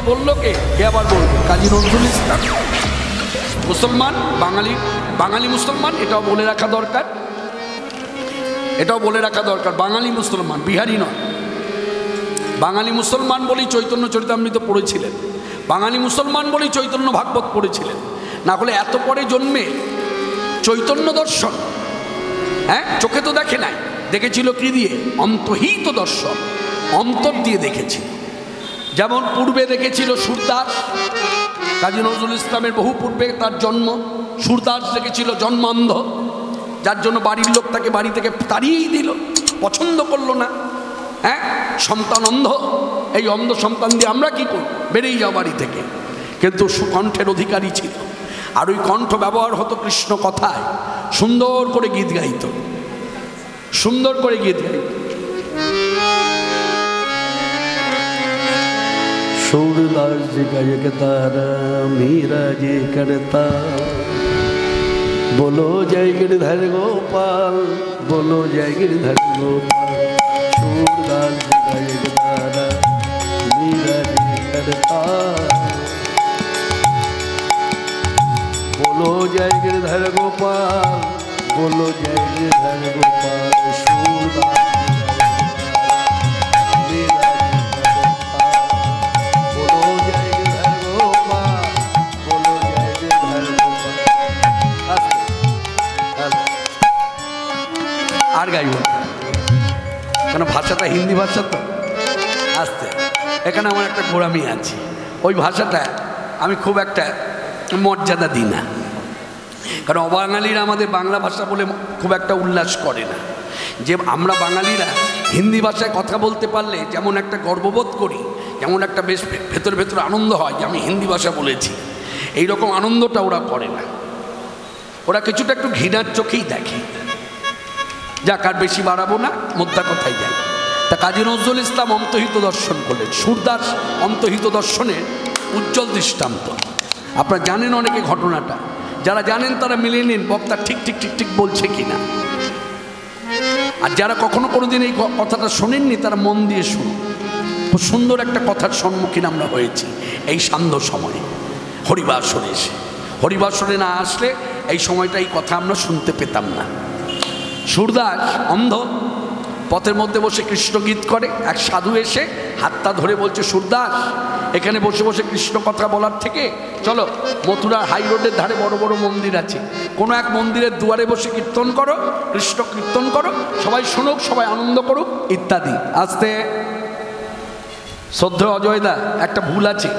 বললো কে আবার বলবে? কাজী নজরুল ইসলাম। মুসলমান, বাঙালি মুসলমান, এটাও বলে রাখা দরকার, বাঙালি মুসলমান, বিহারি নয়। বাঙালি মুসলমান বলেই চৈতন্য চরিতামৃত পড়েছিলেন, বাঙালি মুসলমান বলেই চৈতন্য ভাগবত পড়েছিলেন, না হলে এত পরে জন্মে চৈতন্য দর্শন, হ্যাঁ, চোখে তো দেখে নাই, দেখেছিল কি দিয়ে? অন্তহিত দর্শন, অন্তর দিয়ে দেখেছিল। যেমন পূর্বে দেখেছিল সুরদাস, কাজী নজরুল ইসলামের বহু পূর্বে তার জন্ম। সুরদাস দেখেছিল জন্মান্ধ, যার জন্য বাড়ির লোক তাকে বাড়ি থেকে তাড়িয়েই দিল, পছন্দ করলো না। হ্যাঁ, সন্তান অন্ধ, এই অন্ধ সন্তান দিয়ে আমরা কি করব? বেরিয়ে যাও বাড়ি থেকে। কিন্তু সুকণ্ঠের অধিকারী ছিল, আর ওই কণ্ঠ ব্যবহার হতো কৃষ্ণ কথায়, সুন্দর করে গীত গাইত, সুন্দর করে গীত গাইত। सूरदास जी का एक तारा मीरा जी करता, बोलो जय गिरधर गोपाल, बोलो जय गिरधर गोपाल। सूरदास जी का एक तारा मीरा जी करता, बोलो जय गिरधर गोपाल, बोलो जय गिरधर गोपाल। सूरदास আর গাইব কেন? ভাষাটা হিন্দি ভাষা তো। আসতে এখানে আমার একটা গোড়ামি আছে, ওই ভাষাটা আমি খুব একটা মর্যাদা দিই না, কারণ অবাঙালিরা আমাদের বাংলা ভাষা বলে খুব একটা উল্লাস করে না। যে আমরা বাঙালিরা হিন্দি ভাষায় কথা বলতে পারলে যেমন একটা গর্ববোধ করি, যেমন একটা বেশ ভেতরে ভেতরে আনন্দ হয় যে আমি হিন্দি ভাষা বলেছি, এই রকম আনন্দটা ওরা করে না। ওরা কিছুটা একটু ঘৃণার চোখেই দেখে। যাক, আর বেশি বাড়াবো না, মোদ্দা কথায় যাই। তা কাজী নজরুল ইসলাম অন্তহিত দর্শন করলেন। সুরদাস অন্তহিত দর্শনের উজ্জ্বল দৃষ্টান্ত। আপনারা জানেন অনেকে ঘটনাটা, যারা জানেন তারা মিলে নিন বক্তা ঠিক ঠিক ঠিক ঠিক বলছে কিনা, আর যারা কখনো কোনোদিন এই কথাটা শোনেননি তারা মন দিয়ে শুনুন। খুব সুন্দর একটা কথার সম্মুখীন আমরা হয়েছি এই সান্ধ্য সময়ে হরিবাসরে এসে। হরিবাসরে না আসলে এই সময়টা এই কথা আমরা শুনতে পেতাম না। সুরদাস অন্ধ, পথের মধ্যে বসে কৃষ্ণ গীত করে। এক সাধু এসে হাতটা ধরে বলছে, সুরদাস, এখানে বসে বসে কৃষ্ণ কথা বলার থেকে চলো মথুরার হাই রোডের ধারে বড় বড় মন্দির আছে, কোনো এক মন্দিরের দুয়ারে বসে কীর্তন করো, কৃষ্ণ কীর্তন করো, সবাই শুনুক, সবাই আনন্দ করুক ইত্যাদি। আস্তে শ্রদ্ধেয় অজয়দা, একটা ভুল আছে,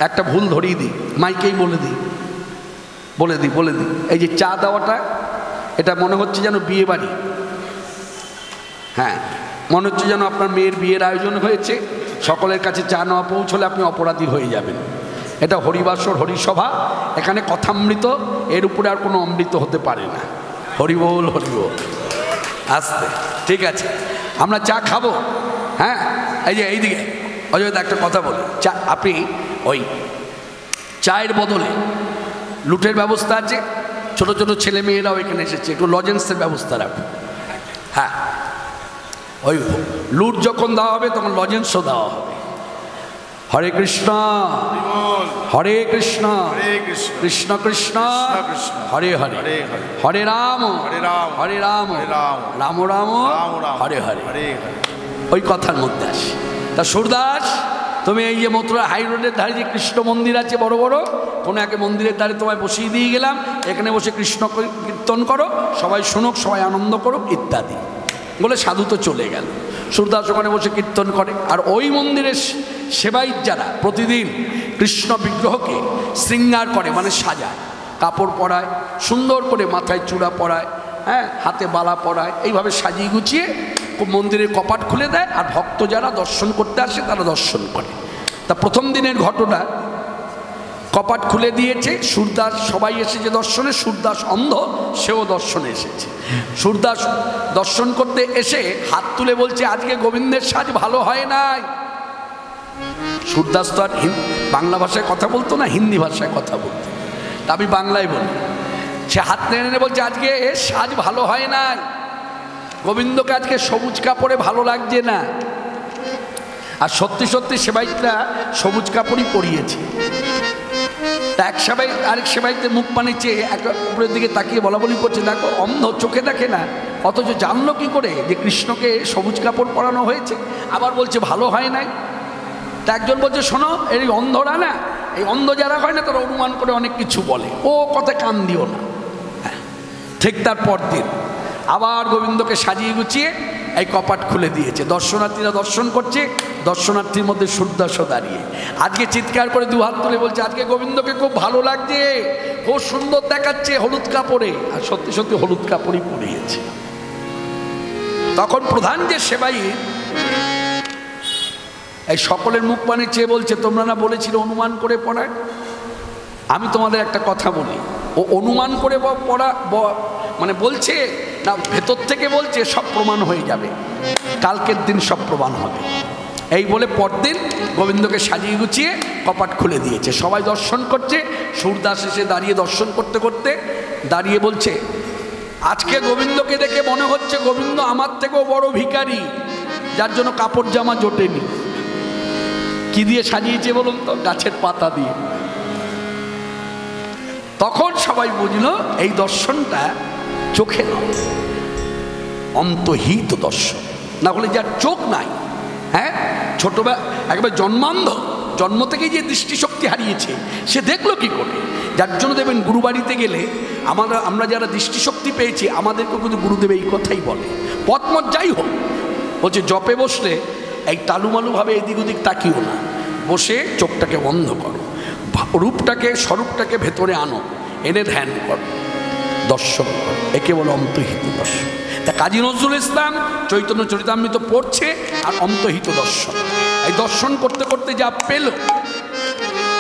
একটা ভুল ধরিয়ে দিই, মাইকেই বলে দিই। এই যে চা দেওয়াটা, এটা মনে হচ্ছে যেন বিয়ে বাড়ি। হ্যাঁ, মনে হচ্ছে যেন আপনার মেয়ের বিয়ের আয়োজন হয়েছে, সকলের কাছে চা নেওয়া পৌঁছলে আপনি অপরাধী হয়ে যাবেন। এটা হরিবাসর, হরিসভা, এখানে কথামৃত, এর উপরে আর কোনো অমৃত হতে পারে না। হরিবোল হরিবোল। আস্তে, ঠিক আছে, আমরা চা খাবো। হ্যাঁ, এই যে এইদিকে অজয়দা একটা কথা বলে, চা আপনি ওই চায়ের বদলে লুটের ব্যবস্থা আছে, ছোট ছোট ছেলে মেয়েরাও এখানে এসেছে, একটু লজেন্সের ব্যবস্থা রাখো। হ্যাঁ, ওই লুট যখন দেওয়া হবে তখন লজেন্সও দেওয়া হবে। হরে কৃষ্ণ হরে কৃষ্ণ কৃষ্ণ কৃষ্ণ হরে হরে, হরে রাম হরে রাম রাম রাম হরে হরে। ওই কথার মধ্যে আসে। তা সুরদাস, তুমি এই যে মথুরা হাই রোডের ধারে যে কৃষ্ণ মন্দির আছে বড় বড়, কোনো এক মন্দিরের ধারে তোমায় বসিয়ে দিয়ে গেলাম, এখানে বসে কৃষ্ণ কীর্তন করো, সবাই শুনুক, সবাই আনন্দ করুক ইত্যাদি বলে সাধু তো চলে গেল। সুরদাস ওখানে বসে কীর্তন করে, আর ওই মন্দিরের সেবায়িত যারা প্রতিদিন কৃষ্ণ বিগ্রহকে শৃঙ্গার করে, মানে সাজায়, কাপড় পরায়, সুন্দর করে মাথায় চূড়া পরায়, হ্যাঁ, হাতে বালা পরায়, এইভাবে সাজিয়ে গুছিয়ে মন্দিরের কপাট খুলে দেয়, আর ভক্ত যারা দর্শন করতে আসে তারা দর্শন করে। তা প্রথম দিনের ঘটনা, কপাট খুলে দিয়েছে, সুরদাস সবাই এসেছে দর্শনে, সুরদাস অন্ধ, সেও দর্শনে এসেছে। সুরদাস দর্শন করতে এসে হাত তুলে বলছে, আজকে গোবিন্দের সাজ ভালো হয় নাই। সুরদাস তো আর বাংলা ভাষায় কথা বলতো না, হিন্দি ভাষায় কথা বলতো, তা আমি বাংলায় বলি। সে হাত নেড়ে বলছে, আজকে সাজ ভালো হয় নাই, গোবিন্দকে আজকে সবুজ কাপড়ে ভালো লাগছে না। আর সত্যি সত্যি সেবাইটা সবুজ কাপড়ই পরিয়েছে। তা এক সেবাই আরেক সেবাইতে মুখ পানে চেয়ে উপরের দিকে তাকিয়ে বলা বলি করছে, দেখো অন্ধ, চোখে দেখে না, অথচ জানলো কি করে যে কৃষ্ণকে সবুজ কাপড় পরানো হয়েছে? আবার বলছে ভালো হয় নাই। তা একজন বলছে, শোনো, এই অন্ধরা না, এই অন্ধ যারা হয় না তারা অনুমান করে অনেক কিছু বলে, ও কথা কান দিও না। ঠিক তার পরদিন আবার গোবিন্দকে সাজিয়ে গুছিয়ে এই কপাট খুলে দিয়েছে। দর্শনার্থীরা দর্শন করছে, দর্শনার্থীর মধ্যে সূর্যদাসও দাঁড়িয়ে আজকে চিৎকার করে দু হাত তুলে বলছে, আজকে গোবিন্দকে খুব ভালো লাগছে, খুব সুন্দর দেখাচ্ছে হলুদ কাপড়ে। আর সত্যি সত্যি হলুদ কাপড়ই পরিয়েছে। তখন প্রধান যে সেবাই এই সকলের মুখ পানে চেয়ে বলছে, তোমরা না বলেছিলে অনুমান করে পড়ায়? আমি তোমাদের একটা কথা বলি, ও অনুমান করে পড়া মানে বলছে না, ভেতর থেকে বলছে, সব প্রমাণ হয়ে যাবে, কালকের দিন সব প্রমাণ হবে। এই বলে পরদিন গোবিন্দকে সাজিয়ে গুছিয়ে কপাট খুলে দিয়েছে। সবাই দর্শন করছে। সূরদাস এসে দাঁড়িয়ে দর্শন করতে করতে দাঁড়িয়ে বলছে, আজকে গোবিন্দকে দেখে মনে হচ্ছে গোবিন্দ আমার থেকেও বড় ভিখারি, যার জন্য কাপড় জামা জোটেনি। কি দিয়ে সাজিয়েছে বলুন তো? গাছের পাতা দিয়ে। তখন সবাই বুঝলো এই দর্শনটা চোখে নয়, অন্তহিত দর্শন। না হলে যার চোখ নাই, হ্যাঁ, ছোটবেলা একেবারে জন্মান্ধ, জন্ম থেকেই যে দৃষ্টিশক্তি হারিয়েছে, সে দেখলো কি করে? যার জন্য দেবেন গুরুবাড়িতে গেলে আমরা যারা দৃষ্টিশক্তি পেয়েছি, আমাদেরকে কিন্তু গুরুদেব এই কথাই বলে, পথমত যাই হোক, বলছে জপে বসলে এই টালুমালুভাবে এদিক ওদিক তাকিও না, বসে চোখটাকে বন্ধ করো, রূপটাকে স্বরূপটাকে ভেতরে আনো, এনে ধ্যান করো, দর্শন করো। একে বলে অন্তহিত দর্শন। তা কাজী নজরুল ইসলাম চৈতন্য চরিতামৃত পড়ছে আর অন্তহিত দর্শন। এই দর্শন করতে করতে যা পেল,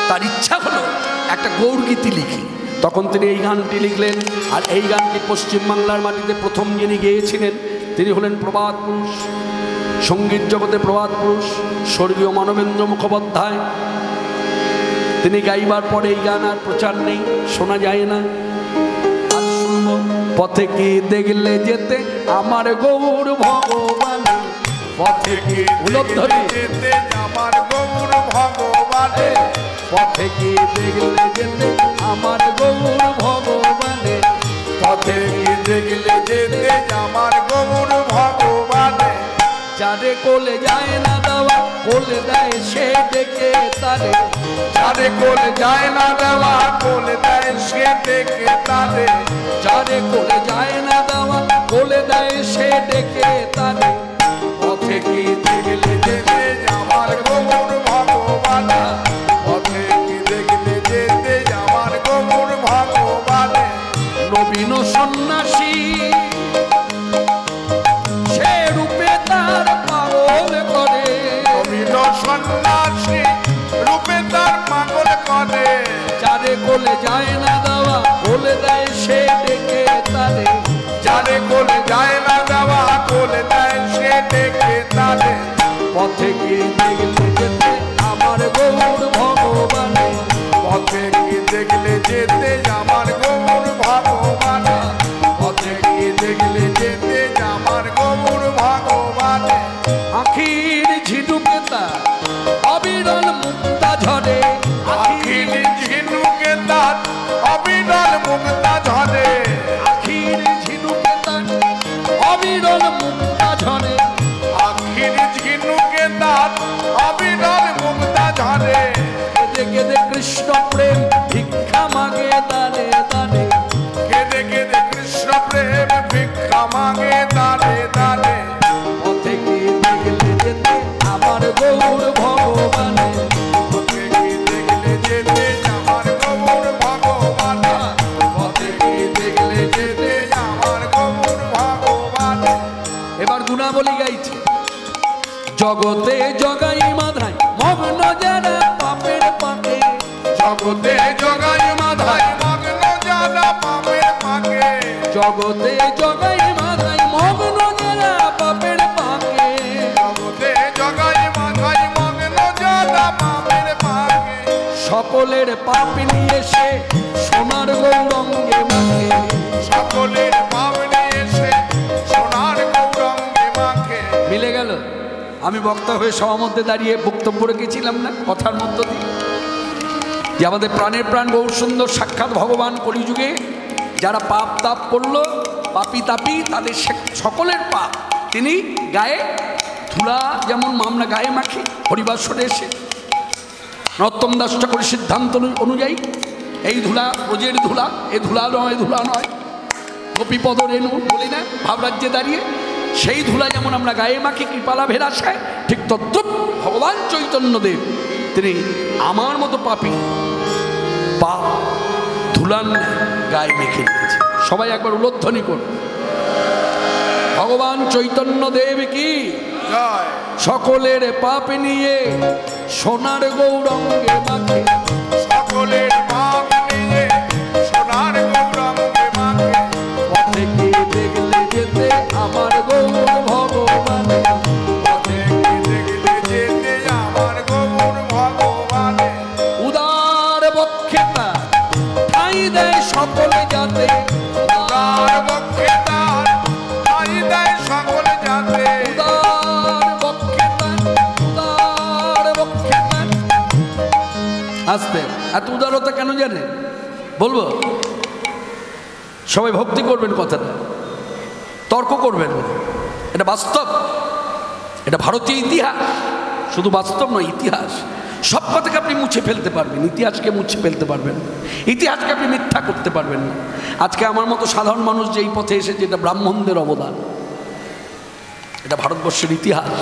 তার ইচ্ছা হলো একটা গৌরগীতি লিখি। তখন তিনি এই গানটি লিখলেন। আর এই গানটি পশ্চিমবাংলার মাটিতে প্রথম যিনি গেয়েছিলেন তিনি হলেন প্রবাদ পুরুষ, সঙ্গীত জগতে প্রবাদ পুরুষ, স্বর্গীয় মানবেন্দ্র মুখোপাধ্যায়। তিনি গাইবার পরে এই গান আর প্রচার নেই, শোনা যায় না। আর শুনবো, পথে কি দেখলে যেতে আমার গৌর ভগবান, পথে কি যেতে আমার গৌর ভগবান, পথে কি দেখলে যেতে আমার গৌর ভগবান, পথে কি দেখলে যেতে আমার গৌর ভগবান। যারে কোলে যায় না দেওয়া, কোলে দেয় সে ডেকে তারে, যারে কোলে যায় না দেওয়া, কোলে দেয় সে ডেকে তারে, যারে কোলে যায় না দেওয়া, কোলে দেয় সে ডেকে তারে। পথে কি দেখলে যেতে আমার গৌর ভগবান, পথে কি দেখলে যেতে আমার গৌর ভগবান। নবীন সন্ন্যাসী সে রূপে তার পাগল করে, নবীন সন্ন্যাসী রূপে তার পাগল করে। যারে কোলে যায় না দেওয়া, কোলে দেয় সে ডেকে তারে, যারে কোলে যায় না দেওয়া, কোলে দেয় সে ডেকে তারে। পথে কি দেখলে যেতে আমার গৌর ভগবান, পথে কি দেখলে যেতে আমার গৌর ভগবান, পথে কি দেখলে যেতে আমার গৌর ভগবান। আখির ঝিনুকে তার অবিরল মুক্তা ঝরে, আখির ঝিনুকে তার অবিরল মুক্তা ঝরে, আখির ঝিনুকে তার অবিরল মুক্তা ঝরে, আখির ঝিনুকে তার অবিরল মুক্তা ঝরে। কেঁদে কেঁদে কৃষ্ণ প্রেম ভিক্ষা মাগে দানে দানে, কেঁদে কেঁদে কৃষ্ণ প্রেম ভিক্ষা মাগে দানে দানে। পথে কি দেখলে যেতে আমার গৌর ভগবান, পথে কি দেখলে যেতে আমার গৌর ভগবান, পথে কি দেখলে যেতে আমার গৌর ভগবান। এবার গুণাবলী গাইছে। জগতে জগাই মাধাই মগ্ন যারা পাপের পাকে, জগতে জগাই মাধাই মগ্ন যারা পাপের পাকে, জগতে জগাই মাধাই মগ্ন যারা পাপের পাকে, জগতে জগাই মাধাই মগ্ন যারা পাপের পাকে। সকলের পাপ নিয়ে সে সোনার গৌরঙ্গে মাখে, সকলের পাপ নিয়ে সে সোনার গৌরঙ্গে মাখে। মিলে গেল? আমি বক্তা হয়ে সবার মধ্যে দাঁড়িয়ে বক্তব্য রেখেছিলাম না কথার মধ্য দিয়ে, যে আমাদের প্রাণের প্রাণ গৌর সুন্দর সাক্ষাৎ ভগবান কলিযুগে যারা পাপ তাপ করলো, পাপি তাপি, তাদের সকলের পাপ তিনি গায়ে ধুলা, যেমন আমরা গায়ে মাখি হরিবাসরে এসে, নরোত্তম দাস ঠাকুরের সিদ্ধান্ত অনুযায়ী এই ধুলা ব্রজের ধুলা, এ ধুলা নয়, ধুলা নয়, গোপীপদ রেণু বলি না ভাবরাজ্যে দাঁড়িয়ে, সেই ধুলা যেমন আমরা গায়ে মাখি কৃপালাভের আশায়, ঠিক তদ্রূপ ভগবান চৈতন্যদেব তিনি আমার মতো পাপী পাপ ধুলান গায়ে মেখে নিয়েছে। সবাই একবার উলোধ্বনি করুন, ভগবান চৈতন্যদেব কি সকলের পাপ নিয়ে সোনার গৌরঙ্গে মাখে, সকলের পাপ নিয়ে সোনার গৌরঙ্গে মাখে, পথে কি দেখলে যেতে আমার গৌর ভগবান, পথে কি দেখলে যেতে আমার গৌর ভগবান, উদার বক্ষে তার ঠাঁই দেয় সকলে যাতে, তার পক্ষে তার ঠাঁই দেয় সকল যাতে, উদার বক্ষে তার, উদার বক্ষে তার। আসতে এত উদারতা কেন জানে বলবো? সবাই ভক্তি করবেন, কথাটা তর্ক করবেন না, এটা বাস্তব, এটা ভারতীয় ইতিহাস, শুধু বাস্তব নয় ইতিহাস। সব কথাকে আপনি মুছে ফেলতে পারবেন, ইতিহাসকে মুছে ফেলতে পারবেন, ইতিহাসকে আপনি মিথ্যা করতে পারবেন না। আজকে আমার মতো সাধারণ মানুষ যে এই পথে এসেছে, এটা ব্রাহ্মণদের অবদান, এটা ভারতবর্ষের ইতিহাস।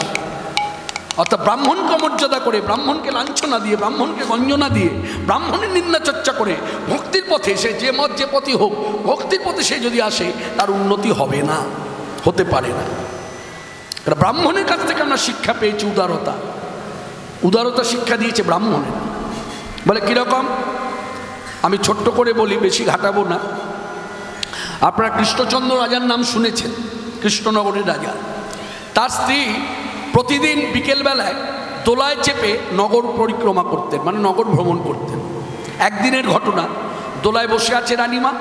অর্থাৎ ব্রাহ্মণকে মর্যাদা করে, ব্রাহ্মণকে লাঞ্ছনা দিয়ে, ব্রাহ্মণকে গঞ্জনা দিয়ে, ব্রাহ্মণের নিন্দা চর্চা করে ভক্তির পথে সে যে মত যে পথই হোক, ভক্তির পথে সে যদি আসে তার উন্নতি হবে না, হতে পারে না। এটা ব্রাহ্মণের কাছ থেকে আমরা শিক্ষা পেয়েছি, উদারতা, উদারতা শিক্ষা দিয়েছে ব্রাহ্মণের। বলে কীরকম? আমি ছোট্ট করে বলি, বেশি ঘাটাবো না। আপনারা কৃষ্ণচন্দ্র রাজার নাম শুনেছেন, কৃষ্ণনগরের রাজা। তার স্ত্রী প্রতিদিন বিকেলবেলায় দোলায় চেপে নগর পরিক্রমা করতেন, মানে নগর ভ্রমণ করতেন। একদিনের ঘটনা, দোলায় বসে আছে রানীমা,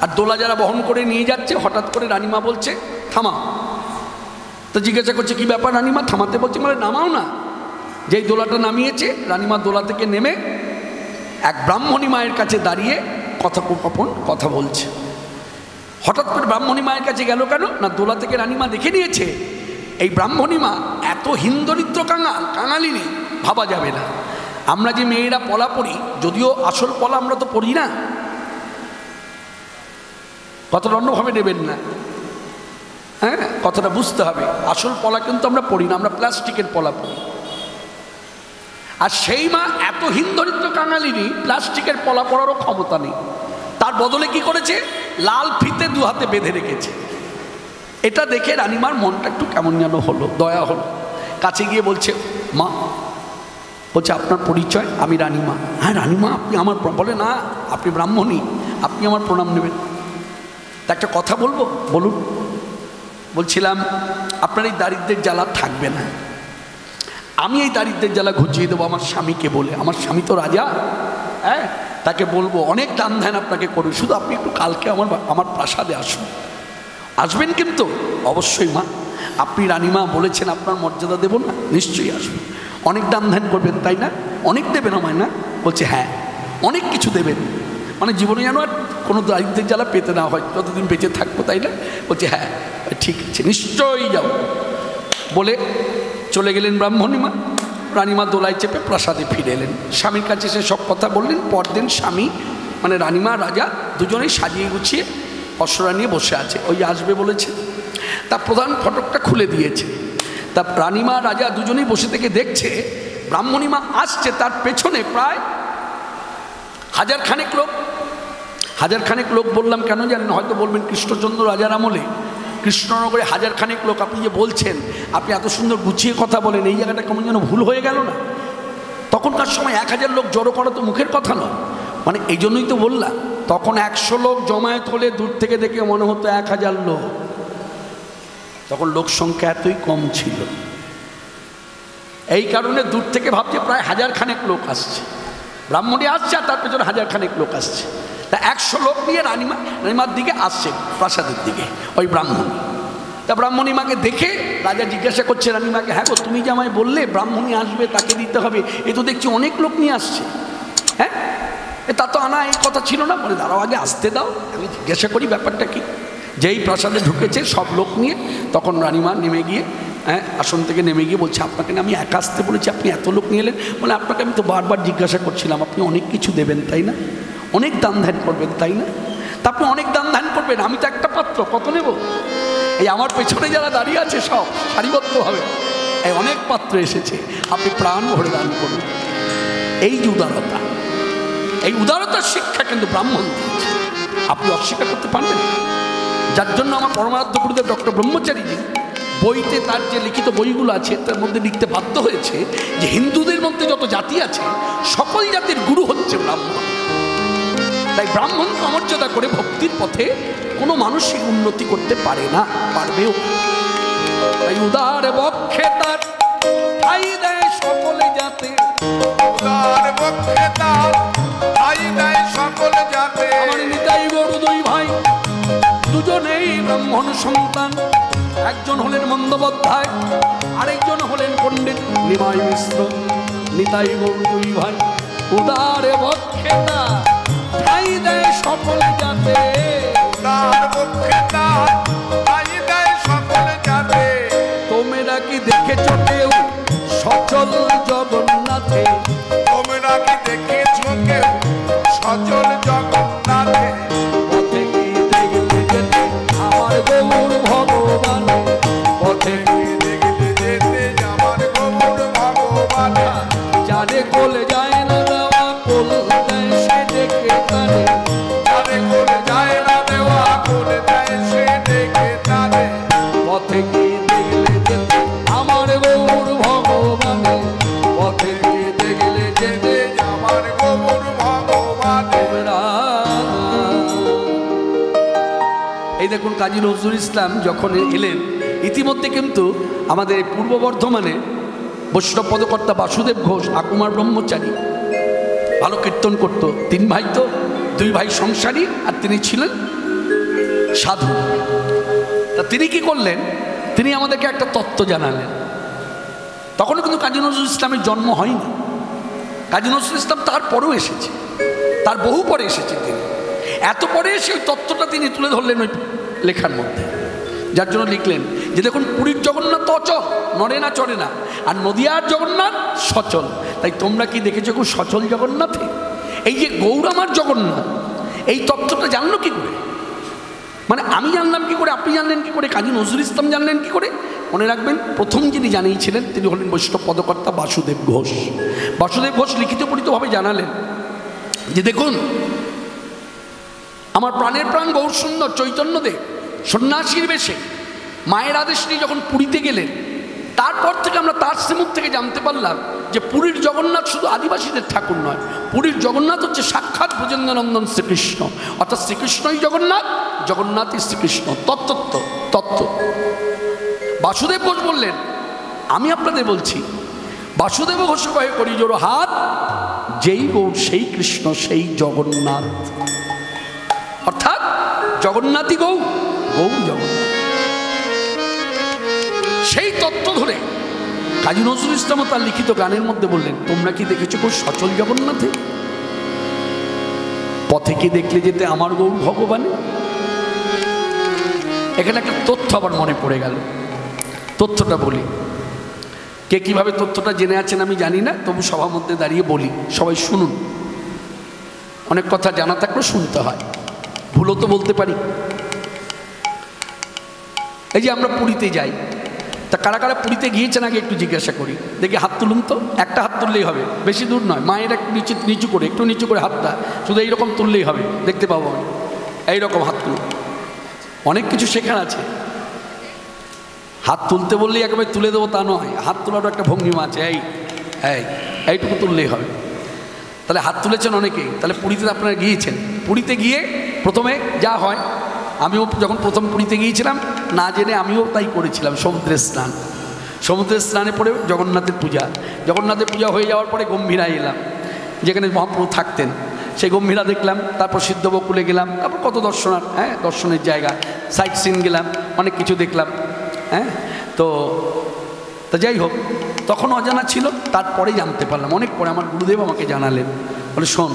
আর দোলা যারা বহন করে নিয়ে যাচ্ছে, হঠাৎ করে রানীমা বলছে থামা। তো জিজ্ঞাসা করছে কি ব্যাপার রানীমা, থামাতে বলছে, মানে নামাও না। যেই দোলাটা নামিয়েছে, রানীমা দোলা থেকে নেমে এক ব্রাহ্মণী মায়ের কাছে দাঁড়িয়ে কথোপকথন কথা বলছে। হঠাৎ করে ব্রাহ্মণী মায়ের কাছে গেল কেন না, দোলা থেকে রানীমা দেখে নিয়েছে এই ব্রাহ্মণী মা এত হিন্দরিদ্র কাঙালিনী ভাবা যাবে না। আমরা যে মেয়েরা পলা পড়ি, যদিও আসল পলা আমরা তো পড়ি না, কতটা অন্যভাবে নেবেন না, হ্যাঁ কথাটা বুঝতে হবে। আসল পলা কিন্তু আমরা পড়ি না, আমরা প্লাস্টিকের পলা পড়ি। আর সেই মা এত হিন্দরিদ্র কাঙালিনী, প্লাস্টিকের পলা পড়ারও ক্ষমতা নেই। তার বদলে কি করেছে, লাল ফিতে দু হাতে বেঁধে রেখেছে। এটা দেখে রানীমার মনটা একটু কেমন যেন হলো, দয়া হলো। কাছে গিয়ে বলছে মা, বলছে আপনার পরিচয়? আমি রানীমা। হ্যাঁ রানীমা, আপনি আমার, বলে না আপনি ব্রাহ্মণী, আপনি আমার প্রণাম নেবেন। তা একটা কথা বলবো, বলুন। বলছিলাম আপনার এই দারিদ্রের জ্বালা থাকবে না, আমি এই দারিদ্রের জ্বালা ঘুচিয়ে দেবো আমার স্বামীকে বলে। আমার স্বামী তো রাজা, হ্যাঁ তাকে বলবো অনেক দান ধ্যান আপনাকে করবে, শুধু আপনি একটু কালকে আমার প্রাসাদে আসুন। আসবেন কিন্তু? অবশ্যই মা, আপনি রানীমা বলেছেন আপনার মর্যাদা দেব না, নিশ্চয়ই আসবেন। অনেক দান ধ্যান করবেন তাই না? অনেক দেবেন আমায় না? বলছে হ্যাঁ অনেক কিছু দেবেন, মানে জীবনে যেন আর কোনো দারিদ্রের জ্বালা পেতে না হয়, যতদিন বেঁচে থাকবো তাই না? বলছে হ্যাঁ ঠিক আছে নিশ্চয়ই যাব। বলে চলে গেলেন ব্রাহ্মণী মা। রানীমা দোলায় চেপে প্রাসাদে ফিরে এলেন, স্বামীর কাছে সে সব কথা বললেন। পরদিন স্বামী মানে রানীমা রাজা দুজনেই সাজিয়ে গুছিয়ে অসরা নিয়ে বসে আছে, ওই আসবে বলেছে। তা প্রধান ফটকটা খুলে দিয়েছে। তা রানীমা রাজা দুজনেই বসে থেকে দেখছে ব্রাহ্মণী মা আসছে, তার পেছনে প্রায় 1000 খানেক লোক। 1000 খানেক লোক বললাম কেন জানেন? হয়তো বলবেন কৃষ্ণচন্দ্র রাজার আমলে কৃষ্ণনগরে 1000 খানেক লোক, আপনি যে বলছেন, আপনি এত সুন্দর গুছিয়ে কথা বলেন, এই জায়গাটা কেমন যেন ভুল হয়ে গেল না? তখনকার সময় 1000 লোক জড়ো করা তো মুখের কথা নয়, মানে এই জন্যই তো বললাম। তখন 100 লোক জমায়েত হলে দূর থেকে দেখে মনে হতো 1000 লোক। তখন লোক সংখ্যা এতই কম ছিল, এই কারণে দূর থেকে ভাবছে প্রায় 1000 খানেক লোক আসছে, ব্রাহ্মণী আসছে আর তার পেছনে 1000 খানেক লোক আসছে। তা 100 লোক নিয়ে রানীমার দিকে আসছে, প্রাসাদের দিকে ওই ব্রাহ্মণী। তা ব্রাহ্মণী মাকে দেখে রাজা জিজ্ঞাসা করছে রানীমাকে, হ্যাঁ গো তুমি যে আমায় বললে ব্রাহ্মণী আসবে তাকে দিতে হবে, এ তো দেখছি অনেক লোক নিয়ে আসছে, হ্যাঁ তা তো আনা এই কথা ছিল না। বলে দাঁড়াও আগে আসতে দাও, আমি জিজ্ঞাসা করি ব্যাপারটা কি। যেই প্রাসাদে ঢুকেছে সব লোক নিয়ে, তখন রানীমা নেমে গিয়ে আসন থেকে নেমে গিয়ে বলছে, আপনাকে না আমি একা আসতে বলেছি, আপনি এত লোক নিয়ে এলেন? বলে আপনাকে আমি তো বারবার জিজ্ঞাসা করছিলাম, আপনি অনেক কিছু দেবেন তাই না, অনেক দান ধ্যান করবেন তাই না, তা আপনি অনেক দান ধ্যান করবেন, আমি তো একটা পাত্র, কত নেব? এই আমার পেছনে যারা দাঁড়িয়ে আছে সব সারিবদ্ধভাবে, এই অনেক পাত্র এসেছে, আপনি প্রাণ ভরে দান করুন। এই যে উদারতা, এই উদারতার শিক্ষা কিন্তু ব্রাহ্মণ দিয়েছে, আপনি অস্বীকার করতে পারবেন। যার জন্য আমার পরমারাধ্য গুরুদেব ডক্টর ব্রহ্মচারীজি বইতে, তার যে লিখিত বইগুলো আছে তার মধ্যে লিখতে বাধ্য হয়েছে যে হিন্দুদের মধ্যে যত জাতি আছে সকল জাতির গুরু হচ্ছে ব্রাহ্মণ। তাই ব্রাহ্মণকে অমর্যাদা করে ভক্তির পথে কোনো মানুষই উন্নতি করতে পারে না, পারবেও। তাই উদার বক্ষে তার ঠাই দেয় সকলে যাতে, উদার বক্ষে তার ঠাই দেয় সকলে যাতে। আমার নিতাই গরু দুই ভাই দুজনেই ব্রাহ্মণ সন্তান, একজন হলেন বন্দ্যোপাধ্যায়, আরেকজন হলেন পণ্ডিত নিমাই মিশ্র। নিতাই গরু দুই ভাই উদার বক্ষে তার ঠাই দেয় সকলে যাতে, উদার বক্ষে তার ঠাই দেয় সকলে যাতে। তোমরা কি দেখেছ কেউ সচল জগন্নাথে, তোমরা কি দেখেছ কেউ সচল জগন্নাথে? পথে কি দেখলে যেতে আমার গৌর ভগবান, পথে কি দেখলে যেতে আমার গৌর ভগবান। যারে কোলে যায় না দেওয়া কোল দেয় সে ডেকে কানে, যারে কোলে যায় না দেওয়া কোলে দেয় সে ডেকে টানে। পথে কি দেখলে যেতে আমার গৌর ভগবান, পথে কি দেখলে যেতে আমার গৌর ভগবান। তোমরা। এই দেখুন কাজী নজরুল ইসলাম যখন এলেন, ইতিমধ্যে কিন্তু আমাদের পূর্ব বর্ধমানে বৈষ্ণব পদকর্তা বাসুদেব ঘোষ আকুমার ব্রহ্মচারী ভালো কীর্তন করতো, তিন ভাই তো, দুই ভাই সংসারী আর তিনি ছিলেন সাধু। তা তিনি কি করলেন, তিনি আমাদেরকে একটা তত্ত্ব জানালেন। তখনও কিন্তু কাজী নজরুল ইসলামের জন্ম হয়নি, কাজী নজরুল ইসলাম তারপরেও এসেছে, তার বহু পরে এসেছে তিনি। এত পরে এসে ওই তত্ত্বটা তিনি তুলে ধরলেন ওই লেখার মধ্যে, যার জন্য লিখলেন যে দেখুন পুরীর জগন্নাথ তো অচল, নড়ে না চড়ে না, আর নদিয়ার জগন্নাথ সচল। তাই তোমরা কি দেখেছো খুব সচল জগন্নাথে? এই যে গৌরামার জগন্নাথ, এই তত্ত্বটা জানলো কি করে? মানে আমি জানলাম কি করে, আপনি জানলেন কি করে, কাজী নজরুল ইসলাম জানলেন কি করে? মনে রাখবেন, প্রথম যিনি জানিয়েছিলেন তিনি হলেন বৈষ্ণব পদকর্তা বাসুদেব ঘোষ। বাসুদেব ঘোষ লিখিত পরিতভাবে জানালেন যে দেখুন আমার প্রাণের প্রাণ গৌর সুন্দর চৈতন্যদেব সন্ন্যাসীর বেশে মায়ের আদেশ নিয়ে যখন পুরীতে গেলেন, তারপর থেকে আমরা তার শ্রীমুখ থেকে জানতে পারলাম যে পুরীর জগন্নাথ শুধু আদিবাসীদের ঠাকুর নয়, পুরীর জগন্নাথ হচ্ছে সাক্ষাৎ ব্রজেন্দ্রনন্দন শ্রীকৃষ্ণ, অর্থাৎ শ্রীকৃষ্ণই জগন্নাথ, জগন্নাথই শ্রীকৃষ্ণ, তত্ত্ব। বাসুদেব ঘোষ বললেন আমি আপনাদের বলছি, বাসুদেব ঘোষ কয়ে করি জোর হাত, যেই গৌর সেই কৃষ্ণ সেই জগন্নাথ, অর্থাৎ জগন্নাথই গৌর, গৌর জগন্নাথ। সেই তত্ত্ব ধরে কাজী নজরুল ইসলামও তার লিখিত গানের মধ্যে বললেন তোমরা কি দেখেছো খুব সচল জগন্নাথে, পথে কি দেখলে যেতে আমার গৌর ভগবান। এখানে একটা তথ্য আবার মনে পড়ে গেল, তথ্যটা বলি। কে কিভাবে তথ্যটা জেনে আছেন আমি জানি না, তবু সবার মধ্যে দাঁড়িয়ে বলি, সবাই শুনুন। অনেক কথা জানা থাকলেও শুনতে হয়, ভুলও তো বলতে পারি। এই যে আমরা পুরীতে যাই, তা কারা কারা পুরীতে গিয়েছেন আগে একটু জিজ্ঞাসা করি, দেখি হাত তুলুন তো, একটা হাত তুললেই হবে, বেশি দূর নয়, মায়ের একটু নিচু করে, একটু নিচু করে হাতটা শুধু এইরকম তুললেই হবে, দেখতে পাবো আমি। এইরকম হাত তুলুন, অনেক কিছু শেখার আছে। হাত তুলতে বললেই একেবারে তুলে দেবো তা নয়, হাত তোলারও একটা ভঙ্গিমা আছে, এইটুকু তুললেই হবে। তাহলে হাত তুলেছেন অনেকেই, তাহলে পুরীতে আপনারা গিয়েছেন। পুরীতে গিয়ে প্রথমে যা হয়, আমিও যখন প্রথম পুরীতে গিয়েছিলাম না জেনে আমিও তাই করেছিলাম, সমুদ্রের স্নান। সমুদ্রের স্নানে পরে জগন্নাথের পূজা হয়ে যাওয়ার পরে গম্ভীরায় এলাম, যেখানে মহাপ্রভু থাকতেন, সেই গম্ভীরা দেখলাম। তারপর সিদ্ধবকুলে গেলাম, তারপর কত দর্শনের জায়গা, সাইট সিন গেলাম, অনেক কিছু দেখলাম। তো যাই হোক, তখন অজানা ছিল, তারপরে জানতে পারলাম, অনেক পরে আমার গুরুদেব আমাকে জানালেন, বলে শোন,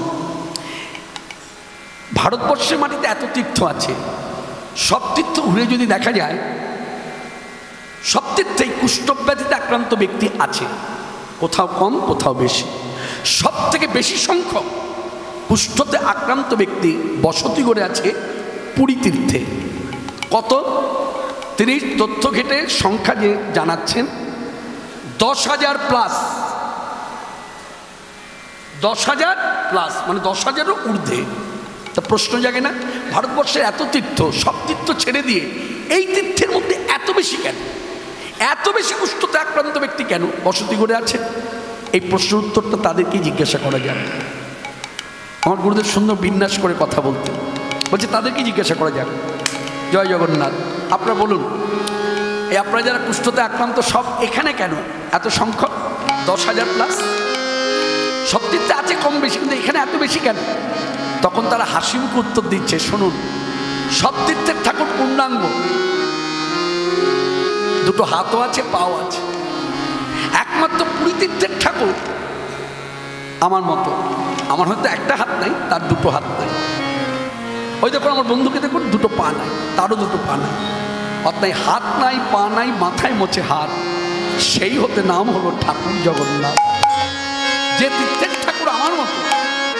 ভারতবর্ষের মাটিতে এত তীর্থ আছে, সব তীর্থ ঘুরে যদি দেখা যায় সব তীর্থেই কুষ্ঠব্যাধিতে আক্রান্ত ব্যক্তি আছে, কোথাও কম কোথাও বেশি। সব থেকে বেশি সংখ্যক কুষ্ঠতে আক্রান্ত ব্যক্তি বসতি করে আছে পুরী তীর্থে। কত? তিনি তথ্য ঘেটে সংখ্যা যে জানাচ্ছেন 10,000 প্লাস, 10,000 প্লাস, মানে 10,000-এরও ঊর্ধ্বে। তা প্রশ্ন জাগে না, ভারতবর্ষের এত তীর্থ, সব তীর্থ ছেড়ে দিয়ে এই তীর্থের মধ্যে এত বেশি কেন, এত বেশি কুষ্ঠতে আক্রান্ত ব্যক্তি কেন বসতি করে আছে? এই প্রশ্নের উত্তরটা তাদেরকেই জিজ্ঞাসা করা যায়। আমার গুরুদেব সুন্দর বিন্যাস করে কথা বলতেন, বলছে তাদেরকেই জিজ্ঞাসা করা যাক। জয় জগন্নাথ, আপনারা বলুন, এই আপনারা যারা কুষ্ঠতে আক্রান্ত সব এখানে কেন এত সংখ্যক? 10,000 প্লাস। সব তীর্থে আছে কম বেশি, কিন্তু এখানে এত বেশি কেন? তখন তারা হাসি মুখে উত্তর দিচ্ছে, শুনুন, সব তীর্থের ঠাকুর পূর্ণাঙ্গ, দুটো হাতও আছে, পাও আছে। একমাত্র পুরী তীর্থের ঠাকুর আমার মতো, আমার হয়তো একটা হাত নাই, তার দুটো হাত নাই। ওই দেখুন আমার বন্ধুকে দেখুন, দুটো পা নাই, তারও দুটো পা নাই। অর্থাৎ হাত নাই, পা নাই, মাথায় মোছে হাত, সেই হতে নাম হলো ঠাকুর জগন্নাথ। যে তীর্থের ঠাকুর আমার মতো,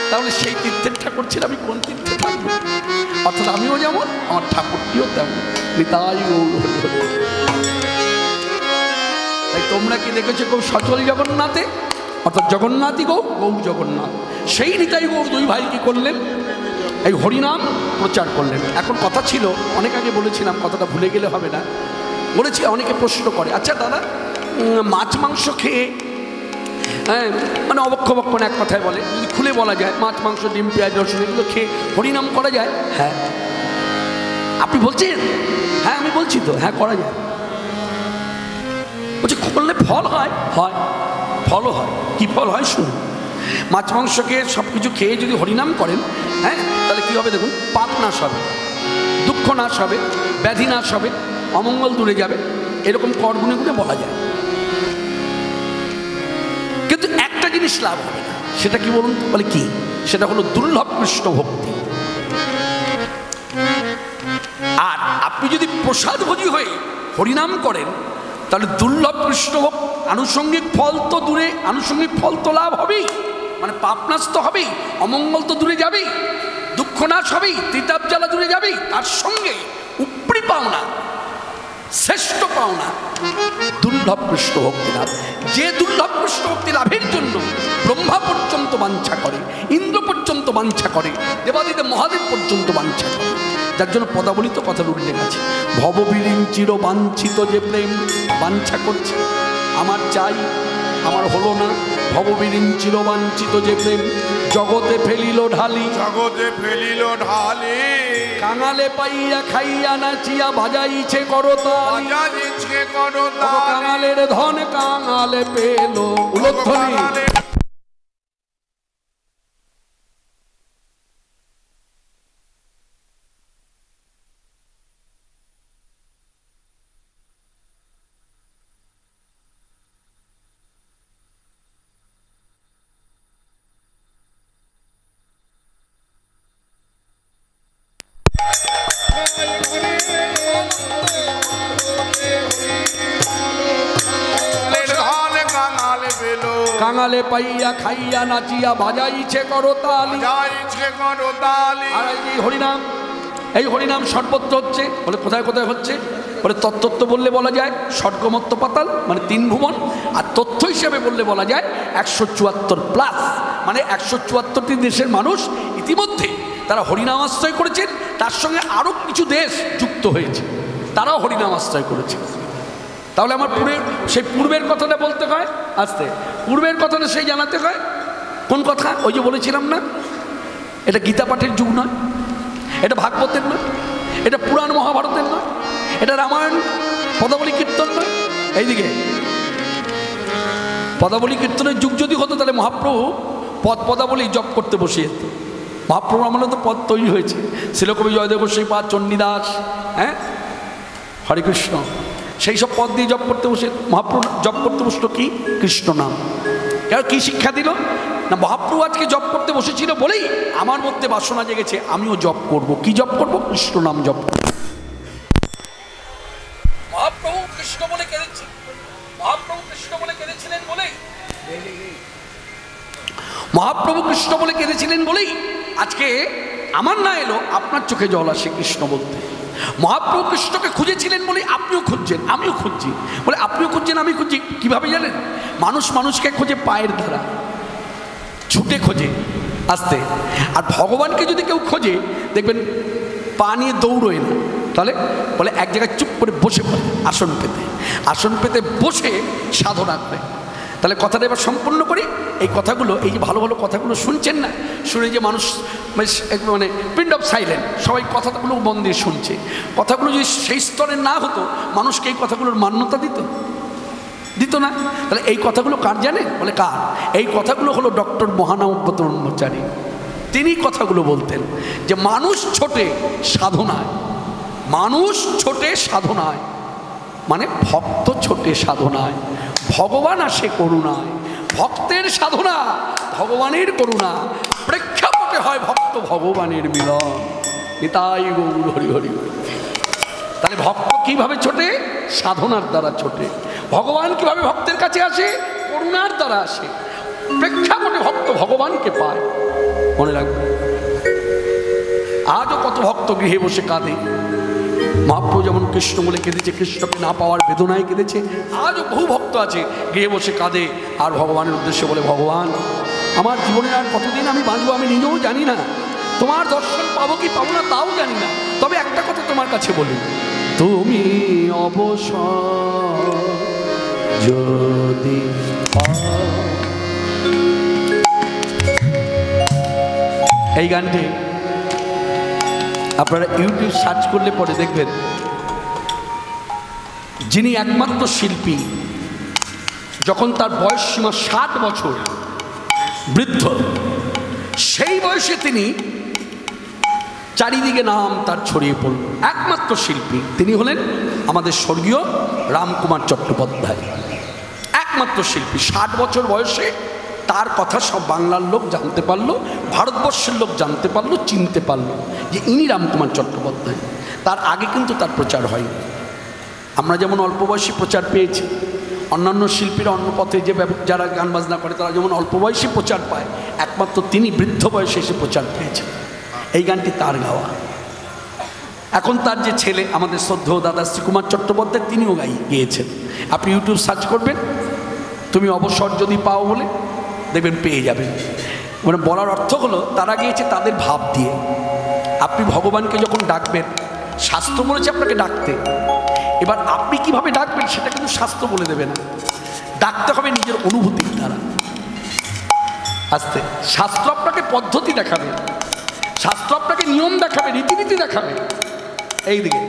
তাহলে সেই তীর্থের ঠাকুর ছিল আমি কোন তীর্থে থাকবো? অর্থাৎ আমিও যেমন, আমার ঠাকুরটিও তেমন। নিতাই গৌর। তাই তোমরা কি দেখেছো কেউ সচল জগন্নাথে, অর্থাৎ জগন্নাথই গৌ, গৌ জগন্নাথ। সেই নিতাই গৌর দুই ভাই কি করলেন? এই হরিনাম প্রচার করলেন। এখন কথা ছিল, অনেক আগে বলেছিলাম, কথাটা ভুলে গেলে হবে না, বলেছি অনেকে প্রশ্ন করে, আচ্ছা দাদা, মাছ মাংস খেয়ে, হ্যাঁ মানে অবক্ষবক্ষণ এক কথায় বলে, যদি খুলে বলা যায়, মাছ মাংস ডিম পেঁয়াজ রসুন এগুলো খেয়ে হরিনাম করা যায়? হ্যাঁ। আপনি বলছেন? হ্যাঁ আমি বলছি তো, হ্যাঁ করা যায়। বলছে করলে ফল হয়? হয়, ফলও হয়। কি ফল হয় শুনুন। মাছ মাংস খেয়ে সব কিছু খেয়ে যদি হরিনাম করেন, হ্যাঁ, তাহলে কী হবে দেখুন, পাপ নাশ হবে, দুঃখ নাশ হবে, ব্যাধি নাশ হবে, অমঙ্গল দূরে যাবে, এরকম কর গুনে গুনে বলা যায়। কিন্তু একটা জিনিস লাভ হবে না, সেটা কি বলুন? বলে কি? সেটা হলো দুর্লভ কৃষ্ণ ভক্তি। আর আপনি যদি প্রসাদভোজী হয়ে হরিনাম করেন, তাহলে দুর্লভ কৃষ্ণ আনুষঙ্গিক ফল তো দূরে, আনুষঙ্গিক ফল তো লাভ হবেই, মানে পাপ নাশ তো হবেই, অমঙ্গল তো দূরে যাবেই, দুঃখ নাশ হবেই, ত্রিতাপ জ্বালা দূরে যাবেই, তার সঙ্গে উপরি পাওনা, শ্রেষ্ঠ পাওনা দুর্লভ কৃষ্ণ ভক্তি লাভ। যে দুর্লভ কৃষ্ণ ভক্তি লাভের জন্য ব্রহ্মা পর্যন্ত বাঞ্ছা করে, ইন্দ্র পর্যন্ত বাঞ্ছা করে, দেবাদিদেব মহাদেব পর্যন্ত বাঞ্ছা করে, যার জন্য পদাবলিত কথার উল্লেখ আছে, ভববিরিঞ্চির বাঞ্ছিত যে প্রেম বাঞ্ছা করছে, আমার চাই আমার হলো না, ভববিরিঞ্চির বাঞ্ছিত যে প্রেম জগতে ফেলিল ঢালি, জগতে ফেলিল ঢালি, কাঙালে পাইয়া খাইয়া নাচিয়া বাজাইছে করতালি, বাজাইছে করতালি, কাঙালের ধন কাঙালে পেল উলধ্বনি। কাঙালে পাইয়া খাইয়া নাচিয়া বাজাইছে করতালি, বাজাইছে করতালি। আর এই হরিনাম, এই হরিনাম সর্বত্র হচ্ছে। বলে কোথায় কোথায় হচ্ছে? বলে তত্ত্ব বললে বলা যায় স্বর্গমত্ত পাতাল, মানে 3 ভুবন, আর তথ্য হিসেবে বললে বলা যায় 174 প্লাস, মানে 174টি দেশের মানুষ ইতিমধ্যে তারা হরিনাম আশ্রয় করেছেন, তার সঙ্গে আরও কিছু দেশ যুক্ত হয়েছে, তারাও হরিনাম আশ্রয় করেছে। তাহলে আমার সেই পূর্বের কথাটা বলতে হয়, আসতে পূর্বের কথাটা সেই জানাতে হয়। কোন কথা? ওই যে বলেছিলাম না, এটা গীতা পাঠের যুগ নয়, এটা ভাগবতের নয়, এটা পুরাণ মহাভারতের নয়, এটা রামায়ণ পদাবলী কীর্তন নয়। এইদিকে পদাবলী কীর্তনের যুগ যদি হতো, তাহলে মহাপ্রভু পদাবলী জপ করতে বসিয়ে যেত। মহাপ্রভু আমলে তো পদ তৈরি হয়েছে, শিলকবি জয়দেব গোস্বামী পাদ, চণ্ডীদাস, হ্যাঁ, হরে কৃষ্ণ, সেই সব পদ দিয়ে জপ করতে বসে মহাপ্রভু জপ করতে বসলো কি? কৃষ্ণ নাম। কেন কি শিক্ষা দিল? না মহাপ্রভু আজকে জপ করতে বসেছিল বলেই আমার মধ্যে বাসনা জেগেছে, আমিও জপ করব। কি জপ করব? কৃষ্ণ নাম জপ করব। মহাপ্রভু কৃষ্ণ বলে কেঁদেছিলেন, মহাপ্রভু কৃষ্ণ বলে কেঁদেছিলেন বলেই মহাপ্রভু কৃষ্ণ বলে কেঁদেছিলেন বলেই আজকে আমার না এলো আপনার চোখে জল আসে কৃষ্ণ বলতে। মহাপ্রভু কৃষ্ণকে খুঁজেছিলেন বলে আপনিও খুঁজছেন, আমিও খুঁজছি। বলে আপনিও খুঁজছেন, আমি খুঁজছি। কিভাবে জানেন? মানুষ মানুষকে খোঁজে পায়ের দ্বারা, ছুটে খোঁজে আস্তে। আর ভগবানকে যদি কেউ খোঁজে দেখবেন পা নিয়ে দৌড়োয় না, তাহলে বলে এক জায়গায় চুপ করে বসে পড়ে আসন পেতে, আসন পেতে বসে সাধনা করে। তাহলে কথাটা এবার সম্পূর্ণ করি। এই কথাগুলো, এই যে ভালো ভালো কথাগুলো শুনছেন না, শুনে যে মানুষ মানে প্রিন্ট অফ সাইলেন্ট, সবাই কথাগুলো মন দিয়ে শুনছে। কথাগুলো যদি সেই স্তরে না হতো, মানুষকে এই কথাগুলোর মান্যতা দিত না। তাহলে এই কথাগুলো কার জানে? বলে কার? এই কথাগুলো হলো ডক্টর মহানাম ব্রহ্মচারী। তিনি কথাগুলো বলতেন যে মানুষ ছোটে সাধনায়, মানুষ ছোটে সাধনায়, মানে ভক্ত ছোটে সাধনায়, ভগবান আসে করুণায়। ভক্তের সাধনা ভগবানের করুণা, প্রেক্ষাপটে হয় ভক্ত ভগবানের মিলন। নিতাই গৌর হরি হরি। তাহলে ভক্ত কিভাবে ছোটে? সাধনার দ্বারা ছোটে। ভগবান কিভাবে ভক্তের কাছে আসে? করুণার দ্বারা আসে। প্রেক্ষাপটে ভক্ত ভগবানকে পায়। মনে রাখবে, আজও কত ভক্ত গৃহে বসে কাঁদে। মহাপ্রভু যেমন কৃষ্ণ বলে কেঁদেছে, কৃষ্ণকে না পাওয়ার বেদনায় কেঁদেছে, আজও বহু ভক্ত আছে গৃহে বসে কাঁদে আর ভগবানের উদ্দেশ্যে বলে, ভগবান আমার জীবনে আর কতদিন আমি বাঁচবো আমি নিজেও জানি না, তোমার দর্শন পাবো কি পাবো না তাও জানি না, তবে একটা কথা তোমার কাছে বলি, তুমি অবসর যদি এই গানটি আপনারা ইউটিউব সার্চ করলে পরে দেখবেন, যিনি একমাত্র শিল্পী, যখন তার বয়স সীমা 60 বছর, বৃদ্ধ, সেই বয়সে তিনি চারিদিকে নাম তার ছড়িয়ে পড়ল। একমাত্র শিল্পী তিনি হলেন আমাদের স্বর্গীয় রামকুমার চট্টোপাধ্যায়। একমাত্র শিল্পী, 60 বছর বয়সে তার কথা সব বাংলার লোক জানতে পারলো, ভারতবর্ষের লোক জানতে পারলো, চিনতে পারলো যে ইনি রামকুমার চট্টোপাধ্যায়। তার আগে কিন্তু তার প্রচার হয়নি। আমরা যেমন অল্প বয়সী প্রচার পেয়েছি, অন্যান্য শিল্পীরা অন্য পথে যে যারা গান বাজনা করে তারা যেমন অল্প বয়সী প্রচার পায়, একমাত্র তিনি বৃদ্ধ বয়সে এসে প্রচার পেয়েছেন। এই গানটি তার গাওয়া। এখন তার যে ছেলে আমাদের শ্রদ্ধেয় দাদা শ্রীকুমার চট্টোপাধ্যায়, তিনিও গেয়েছেন। আপনি ইউটিউব সার্চ করবেন, তুমি অবসর যদি পাও বলে দেখবেন পেয়ে যাবেন। মানে বলার অর্থ হলো তারা গিয়েছে তাদের ভাব দিয়ে। আপনি ভগবানকে যখন ডাকবেন, শাস্ত্র বলেছে আপনাকে ডাকতে, এবার আপনি কিভাবে ডাকবেন সেটা কিন্তু শাস্ত্র বলে দেবে না, ডাকতে হবে নিজের অনুভূতির দ্বারা। আস্তে শাস্ত্র আপনাকে পদ্ধতি দেখাবে, শাস্ত্র আপনাকে নিয়ম দেখাবে, রীতিনীতি দেখাবে এই দিকে।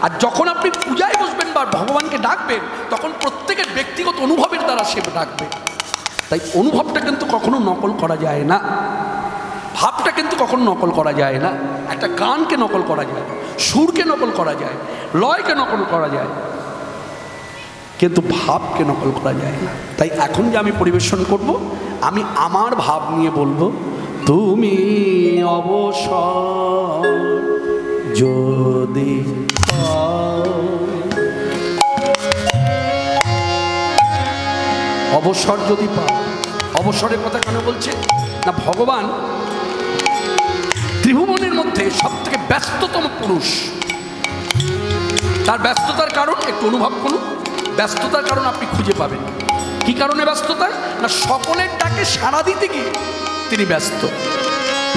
আর যখন আপনি পূজায় বসবেন বা ভগবানকে ডাকবেন, তখন প্রত্যেকের ব্যক্তিগত অনুভবের দ্বারা সে ডাকবে। তাই অনুভবটা কিন্তু কখনো নকল করা যায় না, ভাবটা কিন্তু কখনো নকল করা যায় না। একটা গানকে নকল করা যায়, সুরকে নকল করা যায়, লয়কে নকল করা যায়, কিন্তু ভাবকে নকল করা যায় না। তাই এখন যে আমি পরিবেশন করব, আমি আমার ভাব নিয়ে বলবো, তুমি অবসর যদি অবসর যদি পাও। অবসরের কথা কেন বলছে না, ভগবান ত্রিভুবনের মধ্যে সব থেকে ব্যস্ততম পুরুষ। তার ব্যস্ততার কারণ একটু অনুভব করুন। ব্যস্ততার কারণ আপনি খুঁজে পাবেন। কি কারণে ব্যস্ততা? না সকলের ডাকে সাড়া দিতে গিয়ে তিনি ব্যস্ত।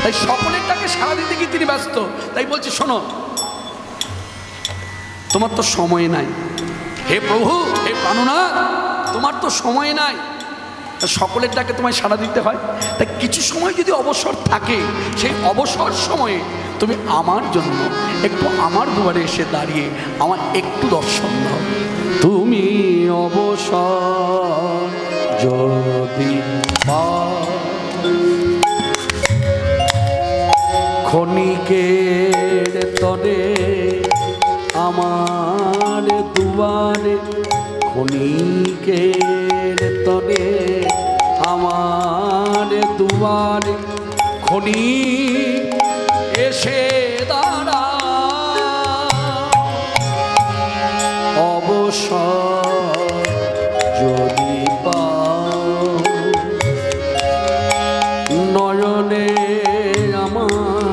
তাই সকলের ডাকে সাড়া দিতে গিয়ে তিনি ব্যস্ত। তাই বলছে, শোনো, তোমার তো সময় নাই, হে প্রভু, হে প্রাণনাথ, তোমার তো সময় নাই। সকলের ডাকে তোমায় সাড়া দিতে হয়। তাই কিছু সময় যদি অবসর থাকে, সেই অবসর সময়ে তুমি আমার জন্য একটু আমার দুয়ারে এসে দাঁড়িয়ে আমার একটু দর্শন দাও। তুমি অবসর যদি পাও, ক্ষণিকের তরে আমার দুয়ারে ক্ষণিকের তরে, আমার দুয়ারে ক্ষণিক এসে দাঁড়া, অবসর যদি পাও নয়নে আমার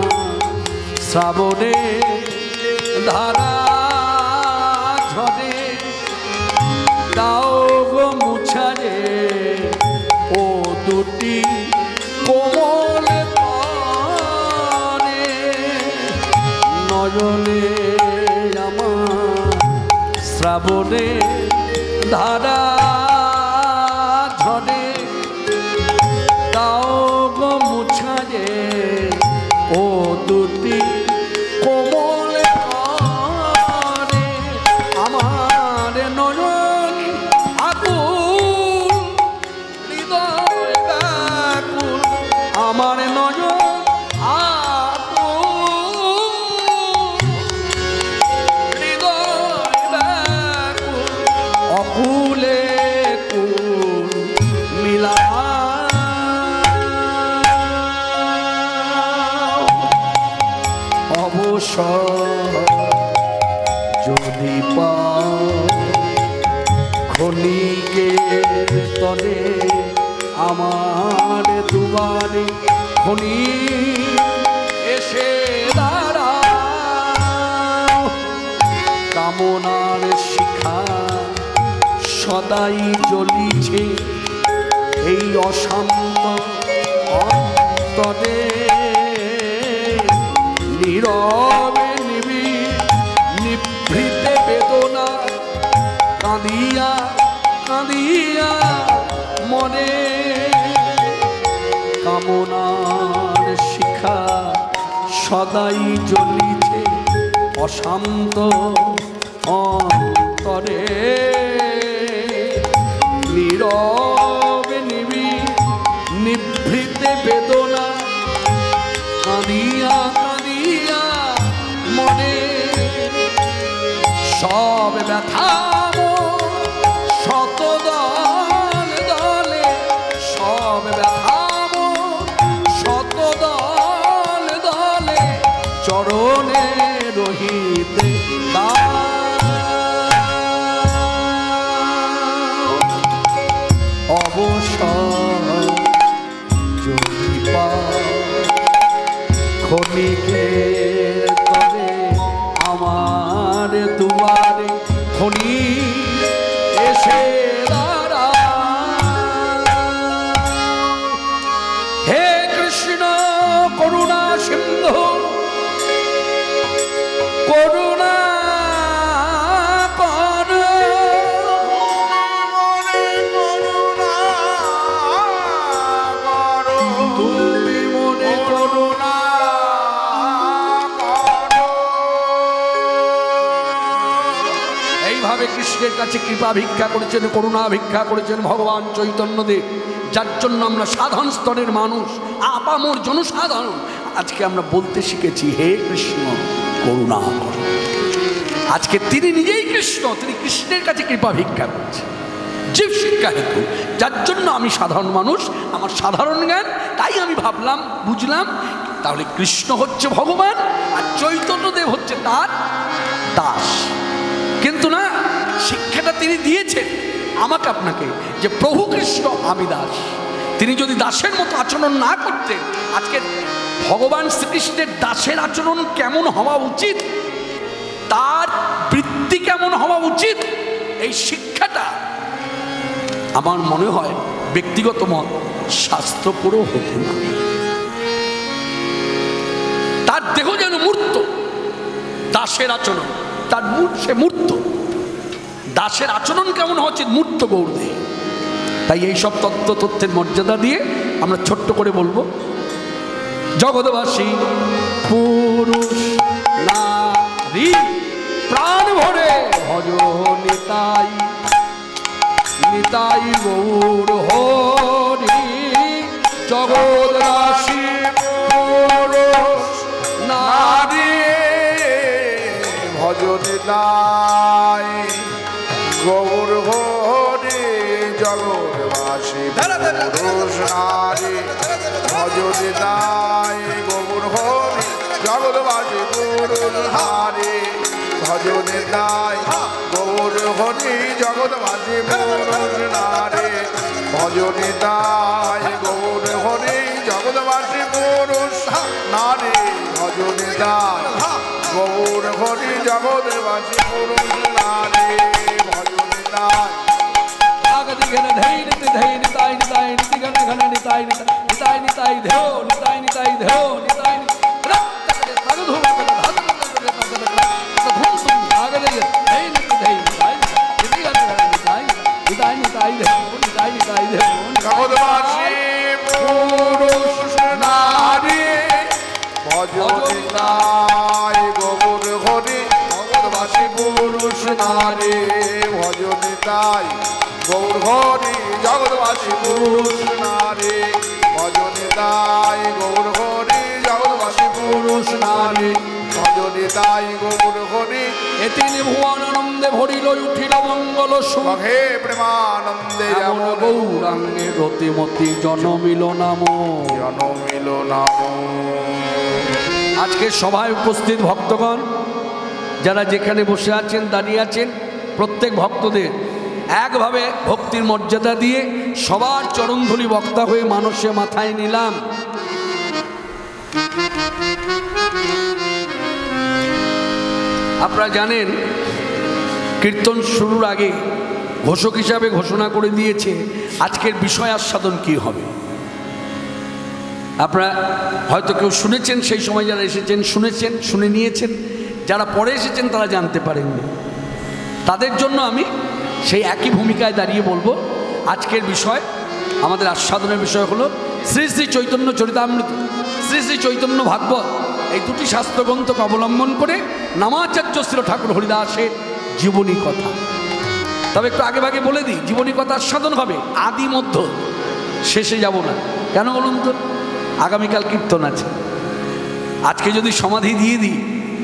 শ্রাবণে ধারা ঝরে, দাও গো মুছারে ও দুটি কোমল পানে, নয়নে আমার শ্রাবণে ধারা ঝরে, দাও গো মুছারে ও দুটি কোমল পানে, আমার নয়ন আকুল হৃদয় ব্যাকুল, আমার নয়ন আকুল হৃদয় ব্যাকুল, অকুলে কুল মিলা অবসর যদি পাও ক্ষণিকের তরে, আমার দুয়ারে ক্ষণিক এসে দাঁড়া, কামনার শিখা সদাই জ্বলিছে এই অশান্ত অন্তরে, নীরবে নিভৃতে বেদনা কাঁদিয়া কাঁদিয়া মনে, কামনার শিখা সদাই জ্বলিছে অশান্ত অন্তরে, নীরবে নিভৃতে বেদনা কাঁদিয়া কাঁদিয়া মনে, সব ব্যথা শত দলে দলে, সব ব্যথা শত দলে দলে, চরণে রহিতে অবসর যদি পাও ক্ষণিকের তরে, আমার দুয়ারে ক্ষণিক এসে দাঁড়া, হে কৃষ্ণ করুণা সিন্ধু করুণা কর, তুমি মনে করুণা এইভাবে কৃষ্ণের কাছে কৃপা ভিক্ষা করেছেন, করুণা ভিক্ষা করেছেন ভগবান চৈতন্যদেব, যার জন্য আমরা সাধারণ স্তরের মানুষ, আপামর জনসাধারণ আজকে আমরা বলতে শিখেছি হে কৃষ্ণ করুণা কর। আজকে তিনি নিজেই কৃষ্ণ, তিনি কৃষ্ণের কাছে কৃপা ভিক্ষা করছেন জীব শিক্ষা হেতু, যার জন্য আমি সাধারণ মানুষ, আমার সাধারণ জ্ঞান, তাই আমি ভাবলাম বুঝলাম তাহলে কৃষ্ণ হচ্ছে ভগবান আর চৈতন্যদেব হচ্ছে তার দাস। কিন্তু না, শিক্ষাটা তিনি দিয়েছেন আমাকে আপনাকে যে প্রভু কৃষ্ণ আমি দাস। তিনি যদি দাসের মতো আচরণ না করতেন, আজকে ভগবান শ্রীকৃষ্ণের দাসের আচরণ কেমন হওয়া উচিত, তার বৃত্তি কেমন হওয়া উচিত, এই শিক্ষাটা আমার মনে হয় ব্যক্তিগত মত শাস্ত্র পড়েও হতো না। তার দেহ যেন মূর্ত, দাসের আচরণ তার সে মূর্ত, দাসের আচরণ কেমন হচ্ছে মূর্ত গৌরদেহ। তাই এই সব তথ্যের মর্যাদা দিয়ে আমরা ছোট্ট করে বলবো, জগৎবাসী পুরুষ নারী প্রাণ ভরে ভজ নিতাই, নিতাই গৌর হরি। জগৎবাসী পুরুষ নারী ভজ নিতাই দায় গৌর হরি জগৎবাসী পুরুষ নারী ভজনে দায় গৌর হরি জগৎবাসী পুরুষ নারী ভজনে দায় গৌর হরি জগৎবাসী পুরুষ নারী ভজনে দায় গৌর হরি জগৎবাসী পুরুষ নারী ভজনে দায় জগৎবাসী পুরুষ নারী ভজনে দায় গৌর হরি জগৎবাসী পুরুষ নারী ভজনে দায় গৌর হরি জগৎবাসী পুরুষ নারী ভজনে দায় গৌর হরি জগৎবাসী পুরুষ নারী ভজনে দায় গৌর হরি এতিনি ভুবনানন্দে ভরিল উঠিল মঙ্গল হে প্রেমানন্দে গৌরাঙ্গে রতিমতি জনমিল নাম জনমিল নাম। আজকে সভায় উপস্থিত ভক্তগণ যারা যেখানে বসে আছেন দাঁড়িয়ে আছেন প্রত্যেক ভক্তদের একভাবে ভক্তির মর্যাদা দিয়ে সবার চরণধুলি বক্তা হয়ে মানুষে মাথায় নিলাম। আপনারা জানেন কীর্তন শুরুর আগে ঘোষক হিসাবে ঘোষণা করে দিয়েছে আজকের বিষয় আস্বাদন কী হবে। আপনারা হয়তো কেউ শুনেছেন, সেই সময় যারা এসেছেন শুনেছেন, শুনে নিয়েছেন, যারা পরে এসেছেন তারা জানতে পারেননি। তাদের জন্য আমি সেই একই ভূমিকায় দাঁড়িয়ে বলবো আজকের বিষয়, আমাদের আস্বাদনের বিষয় হলো শ্রী শ্রী চৈতন্য চরিতামৃত, শ্রী শ্রী চৈতন্য ভাগবত, এই দুটি শাস্ত্রগ্রন্থকে অবলম্বন করে নামাচার্য শ্রী ঠাকুর হরিদাসের জীবনী কথা। তবে একটু আগে ভাগে বলে দিই, জীবনী কথা আস্বাদন হবে আদি মধ্য, শেষে যাব না। কেন বলুন তো? আগামীকাল কীর্তন আছে। আজকে যদি সমাধি দিয়ে দিই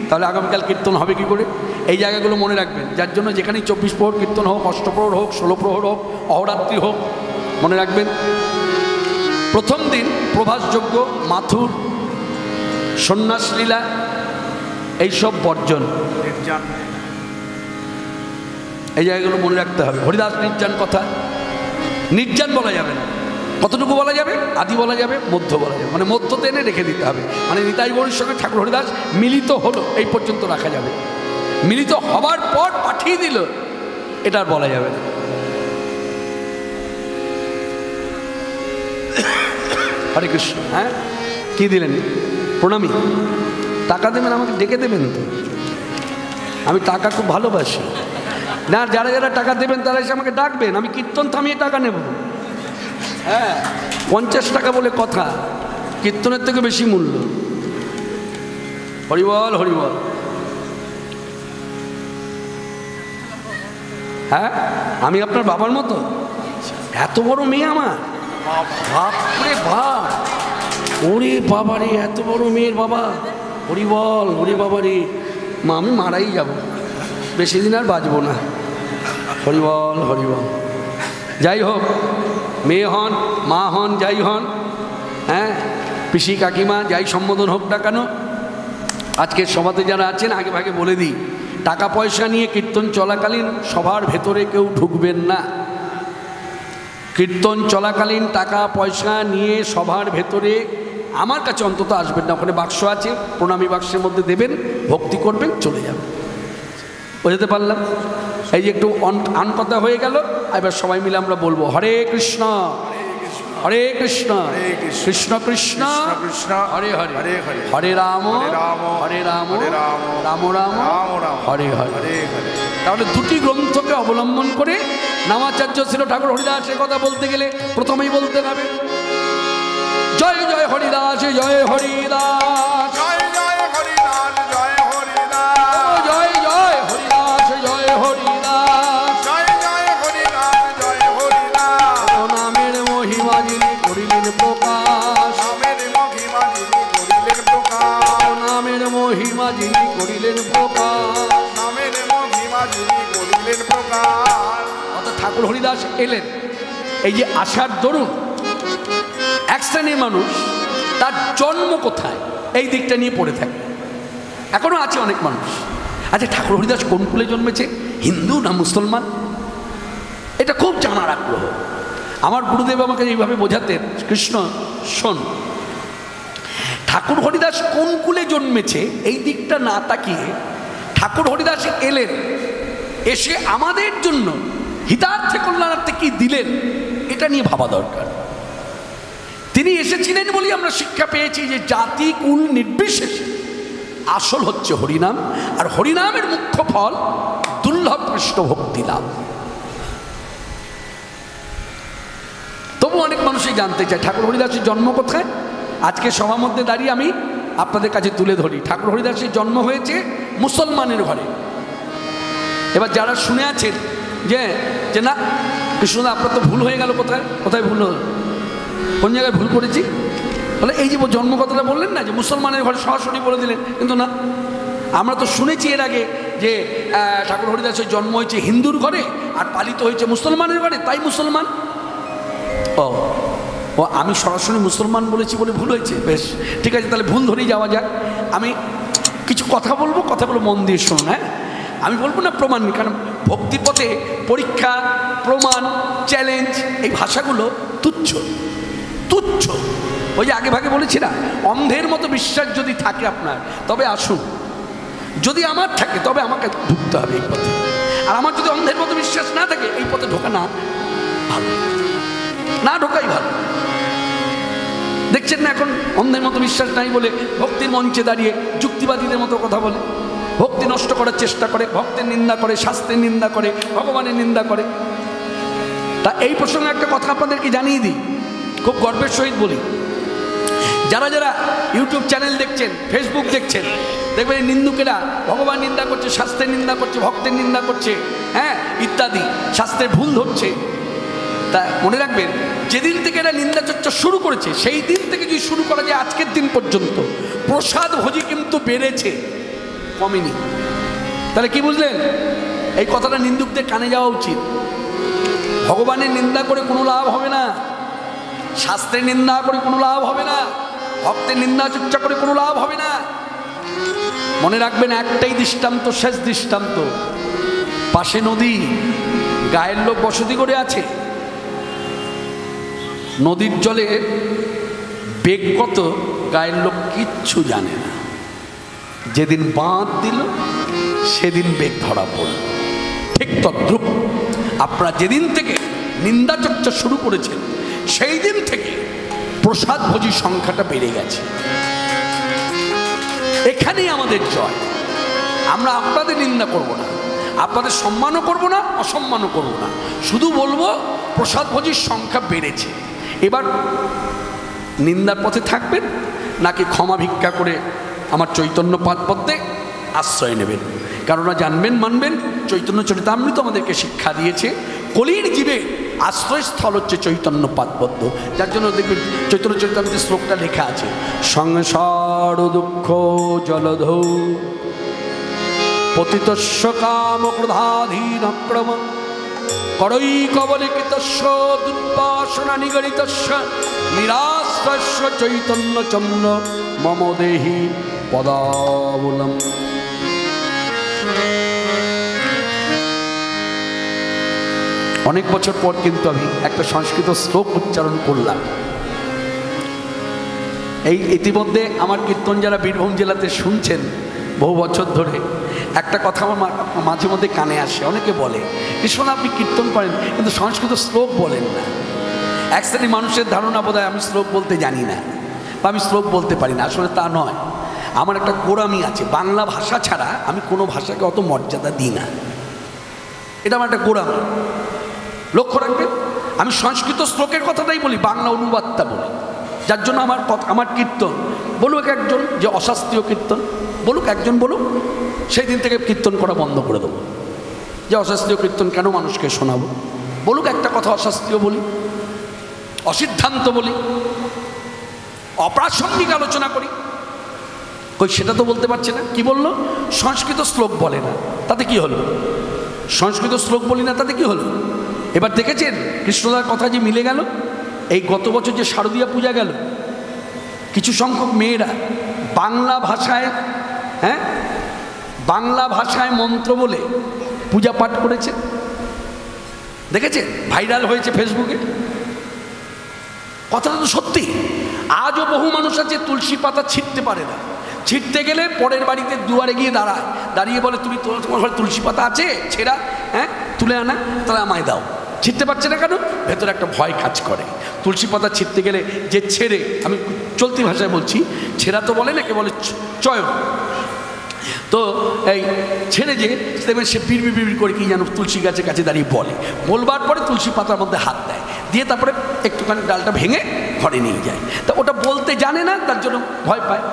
তাহলে আগামীকাল কীর্তন হবে কি করে? এই জায়গাগুলো মনে রাখবেন, যার জন্য যেখানেই 24 প্রহর কীর্তন হোক, অষ্টপ্রহর হোক, 16 প্রহর হোক, অহরাত্রি হোক, মনে রাখবেন প্রথম দিন প্রভাসযজ্ঞ, মাথুর, সন্ন্যাস লীলা এইসব বর্জন, এই জায়গাগুলো মনে রাখতে হবে। হরিদাস নির্জান কথা, নির্জান বলা যাবে না। কতটুকু বলা যাবে? আদি বলা যাবে, মধ্য বলা যাবে, মানে মধ্য টেনে রেখে দিতে হবে। মানে নিতাই গৌরীর সঙ্গে ঠাকুর হরিদাস মিলিত হলো এই পর্যন্ত রাখা যাবে। মিলিত হবার পর পাঠিয়ে দিল এটা আর বলা যাবে না। হরে কৃষ্ণ। হ্যাঁ, কি দিলেন? প্রণামী। টাকা দেবেন, আমাকে ডেকে দেবেন তো, আমি টাকা খুব ভালোবাসি। না, যারা যারা টাকা দেবেন তারা এসে আমাকে ডাকবেন, আমি কীর্তন থামিয়ে টাকা নেব। হ্যাঁ, 50 টাকা বলে কথা, কীর্তনের থেকে বেশি মূল্য। হরিবল হরিবল। হ্যাঁ, আমি আপনার বাবার মতো? এত বড় মেয়ে আমার, বাপরে বাপ, ওরে বাবারে, এত বড় মেয়ের বাবা। হরিবল, ওরে বাবারে, মা আমি মারাই যাব, বেশি দিন আর বাঁচবো না। হরিবল হরিবল। যাই হোক, মেয়ে হন, মা হন, যাই হন, হ্যাঁ, পিসি কাকিমা যাই সম্বোধন হোক না কেন, আজকের সভাতে যারা আছেন আগে ভাগে বলে দিই, টাকা পয়সা নিয়ে কীর্তন চলাকালীন সভার ভেতরে কেউ ঢুকবেন না। কীর্তন চলাকালীন টাকা পয়সা নিয়ে সভার ভেতরে আমার কাছে অন্তত আসবেন না। ওখানে বাক্স আছে, প্রণামী বাক্সের মধ্যে দেবেন, ভক্তি করবেন, চলে যাবেন। বুঝতে পারলাম? এই যে একটু কথা হয়ে গেল, এবার সবাই মিলে আমরা বলবো হরে কৃষ্ণ হরে কৃষ্ণ কৃষ্ণ কৃষ্ণ হরে হরে হরে রাম হরে রাম রাম রাম হরে হরে। তাহলে দুটি গ্রন্থকে অবলম্বন করে নামাচার্য শ্রী ঠাকুর হরিদাসের কথা বলতে গেলে প্রথমেই বলতে হবে জয় জয় হরিদাস, জয় হরিদাস, জয় জয় হরিদাস, জয় হরিদাস, জয় জয় হরিদাস, জয় হরিদাস, জয় জয় হরিদাস, জয় হরিদাস। ও নামের মহিমা যিনি করিলেন প্রকাশ, নামের মহিমা যিনি করিলেন প্রকাশ, ও নামের মহিমা যিনি করিলেন প্রকাশ। নামের মহিমা যিনি করিলেন প্রকাশ। অর্থাৎ ঠাকুর হরিদাস এলেন। এই যে আসার দরুন এক শ্রেণীর মানুষ তার জন্ম কোথায় এই দিকটা নিয়ে পড়ে থাকে। এখনো আছে অনেক মানুষ। আচ্ছা, ঠাকুর হরিদাস কোন কুলে জন্মেছে, হিন্দু না মুসলমান? এটা খুব জানার আগ্রহ। আমার গুরুদেব আমাকে এইভাবে বোঝাতেন, কৃষ্ণ শোন, ঠাকুর হরিদাস কোন কুলে জন্মেছে এই দিকটা না তাকিয়ে ঠাকুর হরিদাস এলেন, এসে আমাদের জন্য হিতার্থে কল্যাণার্থে কি দিলেন এটা নিয়ে ভাবা দরকার। তিনি এসেছিলেন বলেই আমরা শিক্ষা পেয়েছি যে জাতি কুল নির্বিশেষে আসল হচ্ছে হরিনাম, আর হরিনামের মুখ্য ফল দুর্লভ কৃষ্ণ ভক্তি লাভ। তবু অনেক মানুষই জানতে চায় ঠাকুর হরিদাসের জন্ম কোথায়। আজকে সবার মধ্যে দাঁড়িয়ে আমি আপনাদের কাছে তুলে ধরি, ঠাকুর হরিদাসের জন্ম হয়েছে মুসলমানের ঘরে। এবার যারা শুনে আছেন যে না কৃষ্ণদা আপনার তো ভুল হয়ে গেল, কোথায় কোথায় ভুল হল, কোন জায়গায় ভুল করেছি, বলে এই যে জন্ম কথাটা বললেন না যে মুসলমানের ঘরে, সরাসরি বলে দিলেন। কিন্তু না, আমরা তো শুনেছি এর আগে যে ঠাকুর হরিদাসের জন্ম হয়েছে হিন্দুর ঘরে আর পালিত হয়েছে মুসলমানের ঘরে, তাই মুসলমান। ও আমি সরাসরি মুসলমান বলেছি বলে ভুল হয়েছে, বেশ ঠিক আছে, তাহলে ভুল ধরেই যাওয়া যাক। আমি কিছু কথা বলবো, কথাগুলো মন দিয়ে শুনুন। হ্যাঁ, আমি বলবো না প্রমাণ নেই, কারণ ভক্তিপথে পরীক্ষা, প্রমাণ, চ্যালেঞ্জ এই ভাষাগুলো তুচ্ছ তুচ্ছ। ওই যে আগে ভাগে বলেছি না, অন্ধের মতো বিশ্বাস যদি থাকে আপনার, তবে আসুন। যদি আমার থাকে তবে আমাকে ঢুকতে হবে এই পথে, আর আমার যদি অন্ধের মতো বিশ্বাস না থাকে এই পথে ঢোকা না ভালো, না ঢোকাই ভালো। দেখছেন না এখন অন্ধের মতো বিশ্বাস নাই বলে ভক্তির মঞ্চে দাঁড়িয়ে যুক্তিবাদীদের মতো কথা বলে, ভক্তি নষ্ট করার চেষ্টা করে, ভক্তের নিন্দা করে, শাস্ত্রের নিন্দা করে, ভগবানের নিন্দা করে। তা এই প্রসঙ্গে একটা কথা আপনাদেরকে জানিয়ে দিই, খুব গর্বের সহিত বলি, যারা যারা ইউটিউব চ্যানেল দেখছেন, ফেসবুক দেখছেন, দেখবেন নিন্দুকেরা ভগবান নিন্দা করছে, শাস্ত্রের নিন্দা করছে, ভক্তের নিন্দা করছে, হ্যাঁ ইত্যাদি, শাস্ত্রের ভুল ধরছে। তা মনে রাখবেন, যেদিন থেকে এরা নিন্দা চর্চা শুরু করেছে সেই দিন থেকে যদি শুরু করা যায় আজকের দিন পর্যন্ত, প্রসাদ ভোজি কিন্তু বেড়েছে, কমেনি। তাহলে কি বুঝলেন? এই কথাটা নিন্দুকদের কানে যাওয়া উচিত। ভগবানের নিন্দা করে কোনো লাভ হবে না, শাস্ত্রের নিন্দা করে কোনো লাভ হবে না, ভক্তের নিন্দা চর্চা করে কোনো লাভ হবে না। মনে রাখবেন, একটাই দৃষ্টান্ত, শেষ দৃষ্টান্ত। পাশে নদী, গায়ের লোক বসতি করে আছে, নদীর জলে বেগ কত গায়ের লোক কিচ্ছু জানে না। যেদিন বাঁধ দিল সেদিন বেগ ধরা পড়ল। ঠিক তদ্রূপ আপনারা যেদিন থেকে নিন্দা চর্চা শুরু করেছেন সেই দিন থেকে প্রসাদ ভোজী সংখ্যাটা বেড়ে গেছে। এখানেই আমাদের জয়। আমরা আপনাদের নিন্দা করব না, আপনাদের সম্মানও করব না, অসম্মানও করব না, শুধু বলবো প্রসাদ ভোজীর সংখ্যা বেড়েছে। এবার নিন্দার পথে থাকবেন নাকি ক্ষমা ভিক্ষা করে আমার চৈতন্য পাদপদ্মে আশ্রয় নেবেন? কারণ জানবেন, মানবেন, চৈতন্য চরিতামৃত আমাদেরকে শিক্ষা দিয়েছে কলির জীবে আশ্রয়স্থল হচ্ছে চৈতন্য পাদপদ্ম। যার জন্য দেখবেন চৈতন্য চরিতামৃতের শ্লোকটা লেখা আছে, সংসার দুঃখ জলধৌ পতিতস্য কাম ক্রোধাধীন ক্রম করৈ কবলিকিতস্য দুর্বাসনা নিগরিতস্য নিরাশ্রয়স্য চৈতন্য চন্দ্র মম দেহি পদাবলম। অনেক বছর পর কিন্তু আমি একটা সংস্কৃত শ্লোক উচ্চারণ করলাম। এই ইতিমধ্যে আমার কীর্তন যারা বীরভূম জেলাতে শুনছেন বহু বছর ধরে, একটা কথা আমার মাঝে মধ্যে কানে আসে। অনেকে বলে, কৃষ্ণ আপনি কীর্তন করেন কিন্তু সংস্কৃত শ্লোক বলেন না। এক শ্রেণী মানুষের ধারণা বোধহয় আমি শ্লোক বলতে জানি না বা আমি শ্লোক বলতে পারি না। আসলে তা নয়, আমার একটা গোড়ামি আছে। বাংলা ভাষা ছাড়া আমি কোনো ভাষাকে অত মর্যাদা দিই না, এটা আমার একটা গোড়ামি। লক্ষ্য রাখবেন, আমি সংস্কৃত শ্লোকের কথাটাই বলি, বাংলা অনুবাদটা বলি। যার জন্য আমার কীর্তন বলুক একজন যে অশাস্ত্রীয় কীর্তন, বলুক একজন, বলুক, সেই দিন থেকে কীর্তন করা বন্ধ করে দেবো। যে অশাস্ত্রীয় কীর্তন কেন মানুষকে শোনাবো? বলুক একটা কথা অশাস্ত্রীয় বলি, অসিদ্ধান্ত বলি, অপ্রাসঙ্গিক আলোচনা করি। কই সেটা তো বলতে পারছে না। কি বললো? সংস্কৃত শ্লোক বলে না, তাতে কি হলো? সংস্কৃত শ্লোক বলি না, তাতে কি হলো? এবার দেখেছেন কৃষ্ণদার কথা যে মিলে গেল। এই গত বছর যে শারদীয়া পূজা গেল, কিছু সংখ্যক মেয়েরা বাংলা ভাষায়, হ্যাঁ, বাংলা ভাষায় মন্ত্র বলে পূজা পাঠ করেছে, দেখেছে, ভাইরাল হয়েছে ফেসবুকে। কথাটা তো সত্যি। আজও বহু মানুষ আছে তুলসী পাতা ছিঁড়তে পারে না, ছিঁড়তে গেলে পরের বাড়িতে দুয়ারে গিয়ে দাঁড়ায়, দাঁড়িয়ে বলে তুমি তোমার ঘরে তুলসী পাতা আছে ছেঁড়া, হ্যাঁ তুলে আনা, তাহলে আমায় দাও। ছিঁড়তে পারছে না কেন? ভেতরে একটা ভয় কাজ করে। তুলসী পাতা ছিঁড়তে গেলে যে ছেড়ে, আমি চলতি ভাষায় বলছি, ছেঁড়া তো বলে না, কে বলে চয়ন। তো এই ছেড়ে যে দেখবেন সে বিড়বিড় বিড়বিড় করে কি যেন তুলসী গাছের কাছে দাঁড়িয়ে বলে, বলবার পরে তুলসী পাতার মধ্যে হাত দেয়, দিয়ে তারপরে একটুখানি ডালটা ভেঙে ঘরে নিয়ে যায়। তা ওটা বলতে জানে না, তার জন্য ভয় পায়,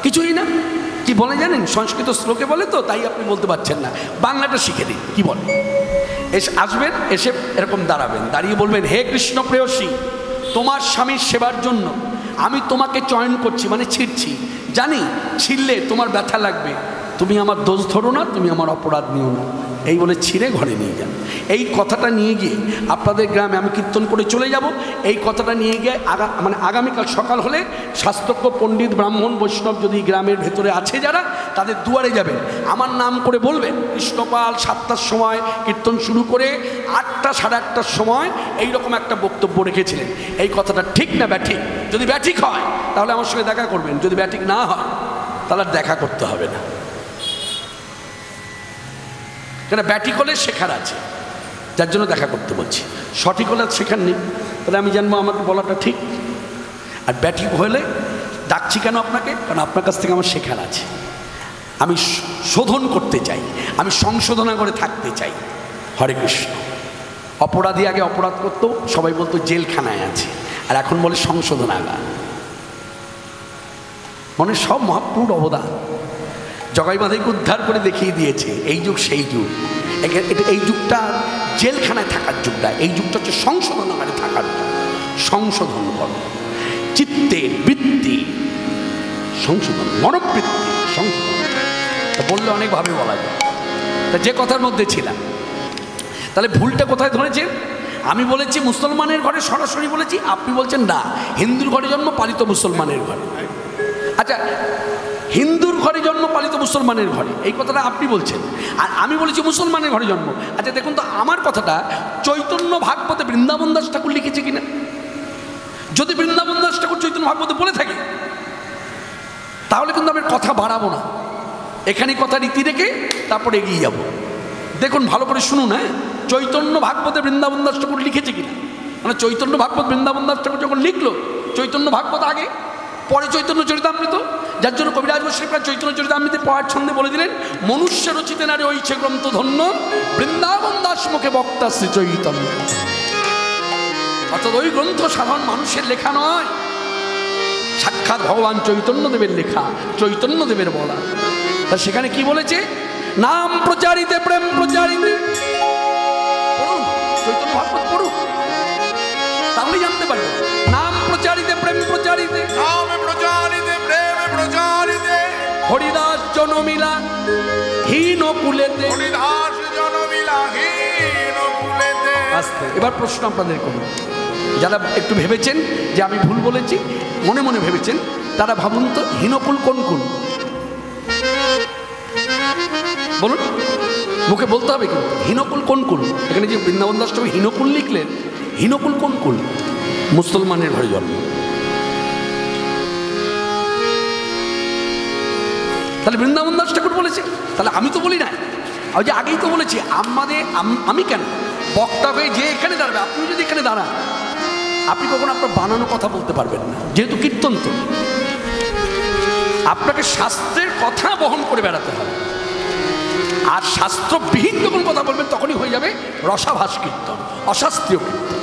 কিছুই না। কি বলে জানেন? সংস্কৃত শ্লোকে বলে তো, তাই আপনি বলতে পারছেন না, বাংলাটা শিখে দিন। কি বলে? আসবেন, এসে এরকম দাঁড়াবেন, দাঁড়িয়ে বলবেন, হে কৃষ্ণ প্রেয়সী, তোমার স্বামীর সেবার জন্য আমি তোমাকে চয়ন করছি, মানে ছিঁড়ছি, জানি ছিঁড়লে তোমার ব্যথা লাগবে, তুমি আমার দোষ ধরো না, তুমি আমার অপরাধ নিও না, এই বলে ছিঁড়ে ঘরে নিয়ে যান। এই কথাটা নিয়ে গিয়ে আপনাদের গ্রামে আমি কীর্তন করে চলে যাব, এই কথাটা নিয়ে গিয়ে মানে আগামীকাল সকাল হলে শাস্ত্রজ্ঞ পণ্ডিত ব্রাহ্মণ বৈষ্ণব যদি গ্রামের ভেতরে আছে যারা, তাদের দুয়ারে যাবেন, আমার নাম করে বলবেন, কৃষ্ণপাল 7টার সময় কীর্তন শুরু করে 8টা সাড়ে 8টার সময় এইরকম একটা বক্তব্য রেখেছিলেন, এই কথাটা ঠিক না ব্যাঠিক? যদি ব্যাঠিক হয় তাহলে আমার সঙ্গে দেখা করবেন, যদি ব্যাঠিক না হয় তাহলে দেখা করতে হবে না। কেন? ব্যাটিক হলে শেখার আছে, যার জন্য দেখা করতে বলছি। সঠিক হলে শেখার নেই, তাহলে আমি জানবো আমাকে বলাটা ঠিক। আর ব্যাটিক হলে ডাকছি কেন আপনাকে? কারণ আপনার কাছ থেকে আমার শেখার আছে, আমি শোধন করতে চাই, আমি সংশোধনা করে থাকতে চাই। হরে কৃষ্ণ। অপরাধী আগে অপরাধ করতো, সবাই বলতো জেলখানায় আছে, আর এখন বলে সংশোধনাগার। মনে সব মহাপ্রভুর অবদান, জগাই মাধাইকে উদ্ধার করে দেখিয়ে দিয়েছে, এই যুগ সেই যুগ। এই যুগটা জেলখানায় থাকার যুগটা, এই যুগটা হচ্ছে সংশোধনাগারে থাকার যুগ। সংশোধন করো চিত্তের বৃত্তি, সংশোধন, মনোবৃত্তি সংশোধন। বললে অনেকভাবে বলা যায়। তা যে কথার মধ্যে ছিলাম, তাহলে ভুলটা কোথায় ধরেছেন? আমি বলেছি মুসলমানের ঘরে সরাসরি বলেছি, আপনি বলছেন না হিন্দুর ঘরে জন্ম পালিত মুসলমানের ঘরে। আচ্ছা, হিন্দুর ঘরে জন্ম পালিত মুসলমানের ঘরে, এই কথাটা আপনি বলছেন, আর আমি বলেছি মুসলমানের ঘরে জন্ম। আচ্ছা দেখুন তো, আমার কথাটা চৈতন্য ভাগবতে বৃন্দাবন দাস ঠাকুর লিখেছে কিনা? যদি বৃন্দাবন দাস ঠাকুর চৈতন্য ভাগবতে বলে থাকে তাহলে কিন্তু আমি কথা বাড়াবো না, এখানে কথা রীতি রেখে তারপরে এগিয়ে যাব। দেখুন ভালো করে শুনুন, হ্যাঁ, চৈতন্য ভাগবতে বৃন্দাবন দাস ঠাকুর লিখেছে কিনা? মানে চৈতন্য ভাগবত বৃন্দাবন দাস ঠাকুর যখন লিখলো, চৈতন্য ভাগবত আগে, পরে চৈতন্য চরিতামৃত, যার জন্য কবিরাজ বৈষ্ণবরা চৈতন্য চরিতামৃতে পড়ার ছন্দে বলে দিলেন, মনুষ্য রচিতে নারে ঐছে গ্রন্থ ধন্য, বৃন্দাবন দাস মুখে বক্তা শ্রী চৈতন্য। অর্থাৎ ওই গ্রন্থ সাধারণ মানুষের লেখা নয়, সাক্ষাৎ ভগবান চৈতন্যদেবের লেখা, চৈতন্যদেবের বলা। তা সেখানে কি বলেছে? নাম প্রচারিতে প্রেম প্রচারিতে। পড়ুন চৈতন্য ভাগবত, পড়ুন, তাহলেই জানতে পারবেন। নাম প্রচারিতে প্রেম প্রচারিতে, নাম প্রচারিতে প্রেম প্রচারিতে, হরিদাস জনমিলা হীন কুলেতে, হরিদাস জনমিলা হীন কুলেতে। আস্তে, এবার প্রশ্ন আপনাদের করুন, যারা একটু ভেবেছেন যে আমি ভুল বলেছি, মনে মনে ভেবেছেন, তারা ভাবুন তো হীনকুল কোন কুল? বলুন, মুখে বলতে হবে কিন্তু হীনকুল কোন কুল? এখানে যে বৃন্দাবন দাস ঠাকুর হীনকুল লিখলেন, হীনকুল কোন কুল? মুসলমানের ঘরে জন্ম। তাহলে বৃন্দাবন দাস ঠাকুর বলেছে, তাহলে আমি তো বলি না, ওই যে আগেই তো বলেছি, আমি কেন বক্তা হয়ে যে এখানে দাঁড়াবে, আপনি যদি এখানে দাঁড়ান, আপনি কখনো আপনার বানানো কথা বলতে পারবেন না, যেহেতু কীর্তন তো আপনাকে শাস্ত্রের কথা বহন করে বেড়াতে হবে। আর শাস্ত্রবিহীন যখন কথা বলবেন তখনই হয়ে যাবে রসাভাস কীর্তন, অশাস্ত্রীয় কীর্তন।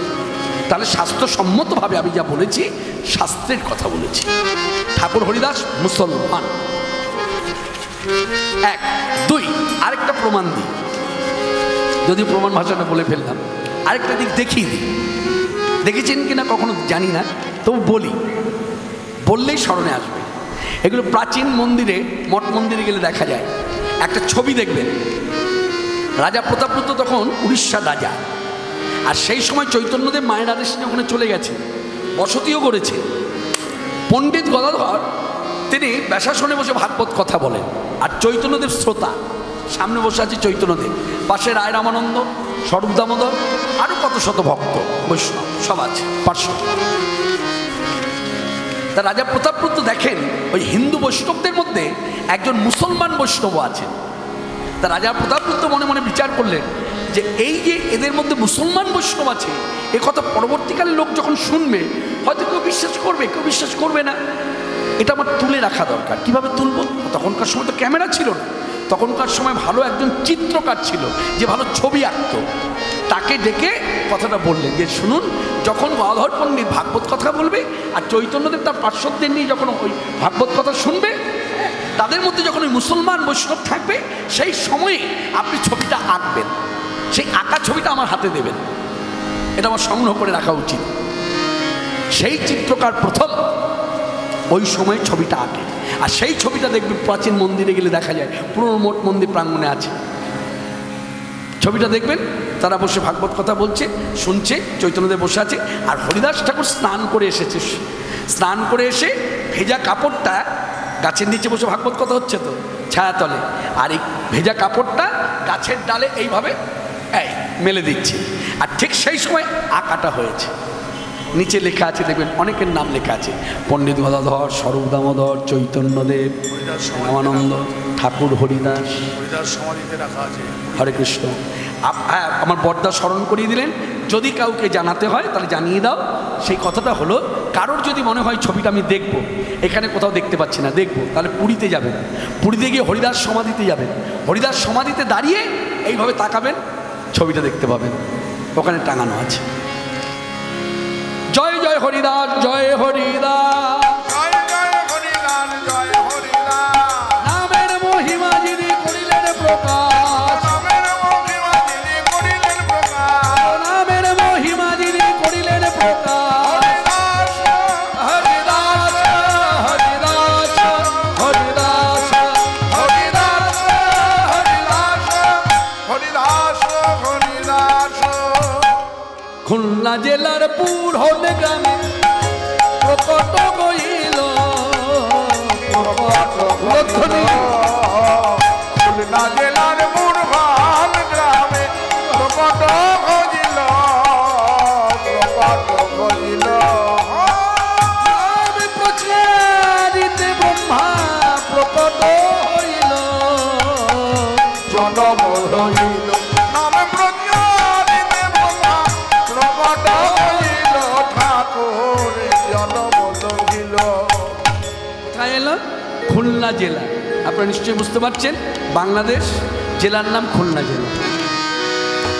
তাহলে শাস্ত্রসম্মতভাবে আমি যা বলেছি, শাস্ত্রের কথা বলেছি। ঠাকুর হরিদাস মুসলমান, এক। দুই, আরেকটা প্রমাণ দিই, যদি প্রমাণ ভাষাটা বলে ফেললাম, আরেকটা দিক দেখিয়ে দিই। দেখেছেন কিনা কখনো জানি না, তবু বলি, বললেই স্মরণে আসবে। এগুলো প্রাচীন মন্দিরে, মঠ মন্দিরে গেলে দেখা যায়। একটা ছবি দেখবেন, রাজা প্রতাপরুদ্র তখন উড়িষ্যার রাজা, আর সেই সময় চৈতন্যদেব মায়ের আদেশে ওখানে চলে গেছে, বসতিও করেছে। পণ্ডিত গদাধর তিনি ব্যাসাসনে বসে ভাগবত কথা বলেন, আর চৈতন্যদেব শ্রোতা, সামনে বসে আছে চৈতন্যদেব, পাশে রায় রামানন্দ, স্বরূপ দামোদর, আরও কত শত ভক্ত বৈষ্ণব সব আছে পার্শ্ব। তা রাজা প্রতাপরুদ্র দেখেন ওই হিন্দু বৈষ্ণবদের মধ্যে একজন মুসলমান বৈষ্ণব আছেন। তা রাজা প্রতাপরুদ্র মনে মনে বিচার করলেন যে এই যে এদের মধ্যে মুসলমান বৈষ্ণব আছে, এ কথা পরবর্তীকালে লোক যখন শুনবে হয়তো কেউ বিশ্বাস করবে, কেউ বিশ্বাস করবে না, এটা আমার তুলে রাখা দরকার। কিভাবে তুলব? তখনকার সময় তো ক্যামেরা ছিল না, তখনকার সময় ভালো একজন চিত্রকার ছিল যে ভালো ছবি আঁকত, তাকে ডেকে কথাটা বললেন যে শুনুন, যখন গদাধর পণ্ডিত ভাগবত কথা বলবে আর চৈতন্যদেব তার পার্শ্বদের নিয়ে যখন ওই ভাগবত কথা শুনবে, তাদের মধ্যে যখন ওই মুসলমান বৈষ্ণব থাকবে, সেই সময়ে আপনি ছবিটা আঁকবেন, সেই আঁকা ছবিটা আমার হাতে দেবেন, এটা আমার সংগ্রহ করে রাখা উচিত। সেই চিত্রকার প্রথম ওই সময় ছবিটা আঁকে, আর সেই ছবিটা দেখবে প্রাচীন মন্দিরে গেলে দেখা যায়, পুরনো মঠ মন্দির প্রাঙ্গণে আছে। ছবিটা দেখবেন, তারা বসে ভাগবত কথা বলছে, শুনছে, চৈতন্যদেব বসে আছে, আর হরিদাস ঠাকুর স্নান করে এসেছে। স্নান করে এসে ভেজা কাপড়টা, গাছের নিচে বসে ভাগবত কথা হচ্ছে তো ছায়াতলে, আর এই ভেজা কাপড়টা গাছের ডালে এইভাবে এই মেলে দিচ্ছে, আর ঠিক সেই সময় আঁকাটা হয়েছে। নিচে লেখা আছে, দেখবেন অনেকের নাম লেখা আছে, পণ্ডিত গদাধর, স্বরূপ দামোদর, চৈতন্যদেব, রামানন্দ, ঠাকুর হরিদাস, সমাধিতে রাখা আছে। হরে কৃষ্ণ। হ্যাঁ, আমার বড়দা স্মরণ করিয়ে দিলেন, যদি কাউকে জানাতে হয় তাহলে জানিয়ে দাও। সেই কথাটা হলো, কারোর যদি মনে হয় ছবিটা আমি দেখব, এখানে কোথাও দেখতে পাচ্ছি না, দেখব, তাহলে পুরীতে যাবেন, পুরীতে গিয়ে হরিদাস সমাধিতে যাবেন, হরিদাস সমাধিতে দাঁড়িয়ে এইভাবে তাকাবেন, ছবিটা দেখতে পাবেন, ওখানে টাঙানো আছে। জয় জয় হরিদাস, জয় হরিদাস, জয় জয় হরিদাস, জয় হরিদাস। নামের মহিমা যিনি করিলেন প্রকাশ, নামের মহিমা যিনি করিলেন প্রকাশ, নামের মহিমা যিনি করিলেন প্রকাশ। হরিদাস, হরিদাস, হরিদাস, হরিদাস, হরিদাস, হরিদাস। খুলনা জেলার পুরহন গ্রামে প্রকট হইল, খুলনা জেলার বুড়ভান গ্রামে প্রকট হইল, প্রকট হইল। আমি প্রচারিতে ব্রহ্মা প্রকট হইল, জনম হইল, নামে প্রচারিতে ব্রহ্মা প্রকট হইল, ঠাকুর জনম হইল। কোথায় এলো? খুলনা জেলা। আপনারা নিশ্চয়ই বুঝতে পারছেন, বাংলাদেশ, জেলার নাম খুলনা জেলা।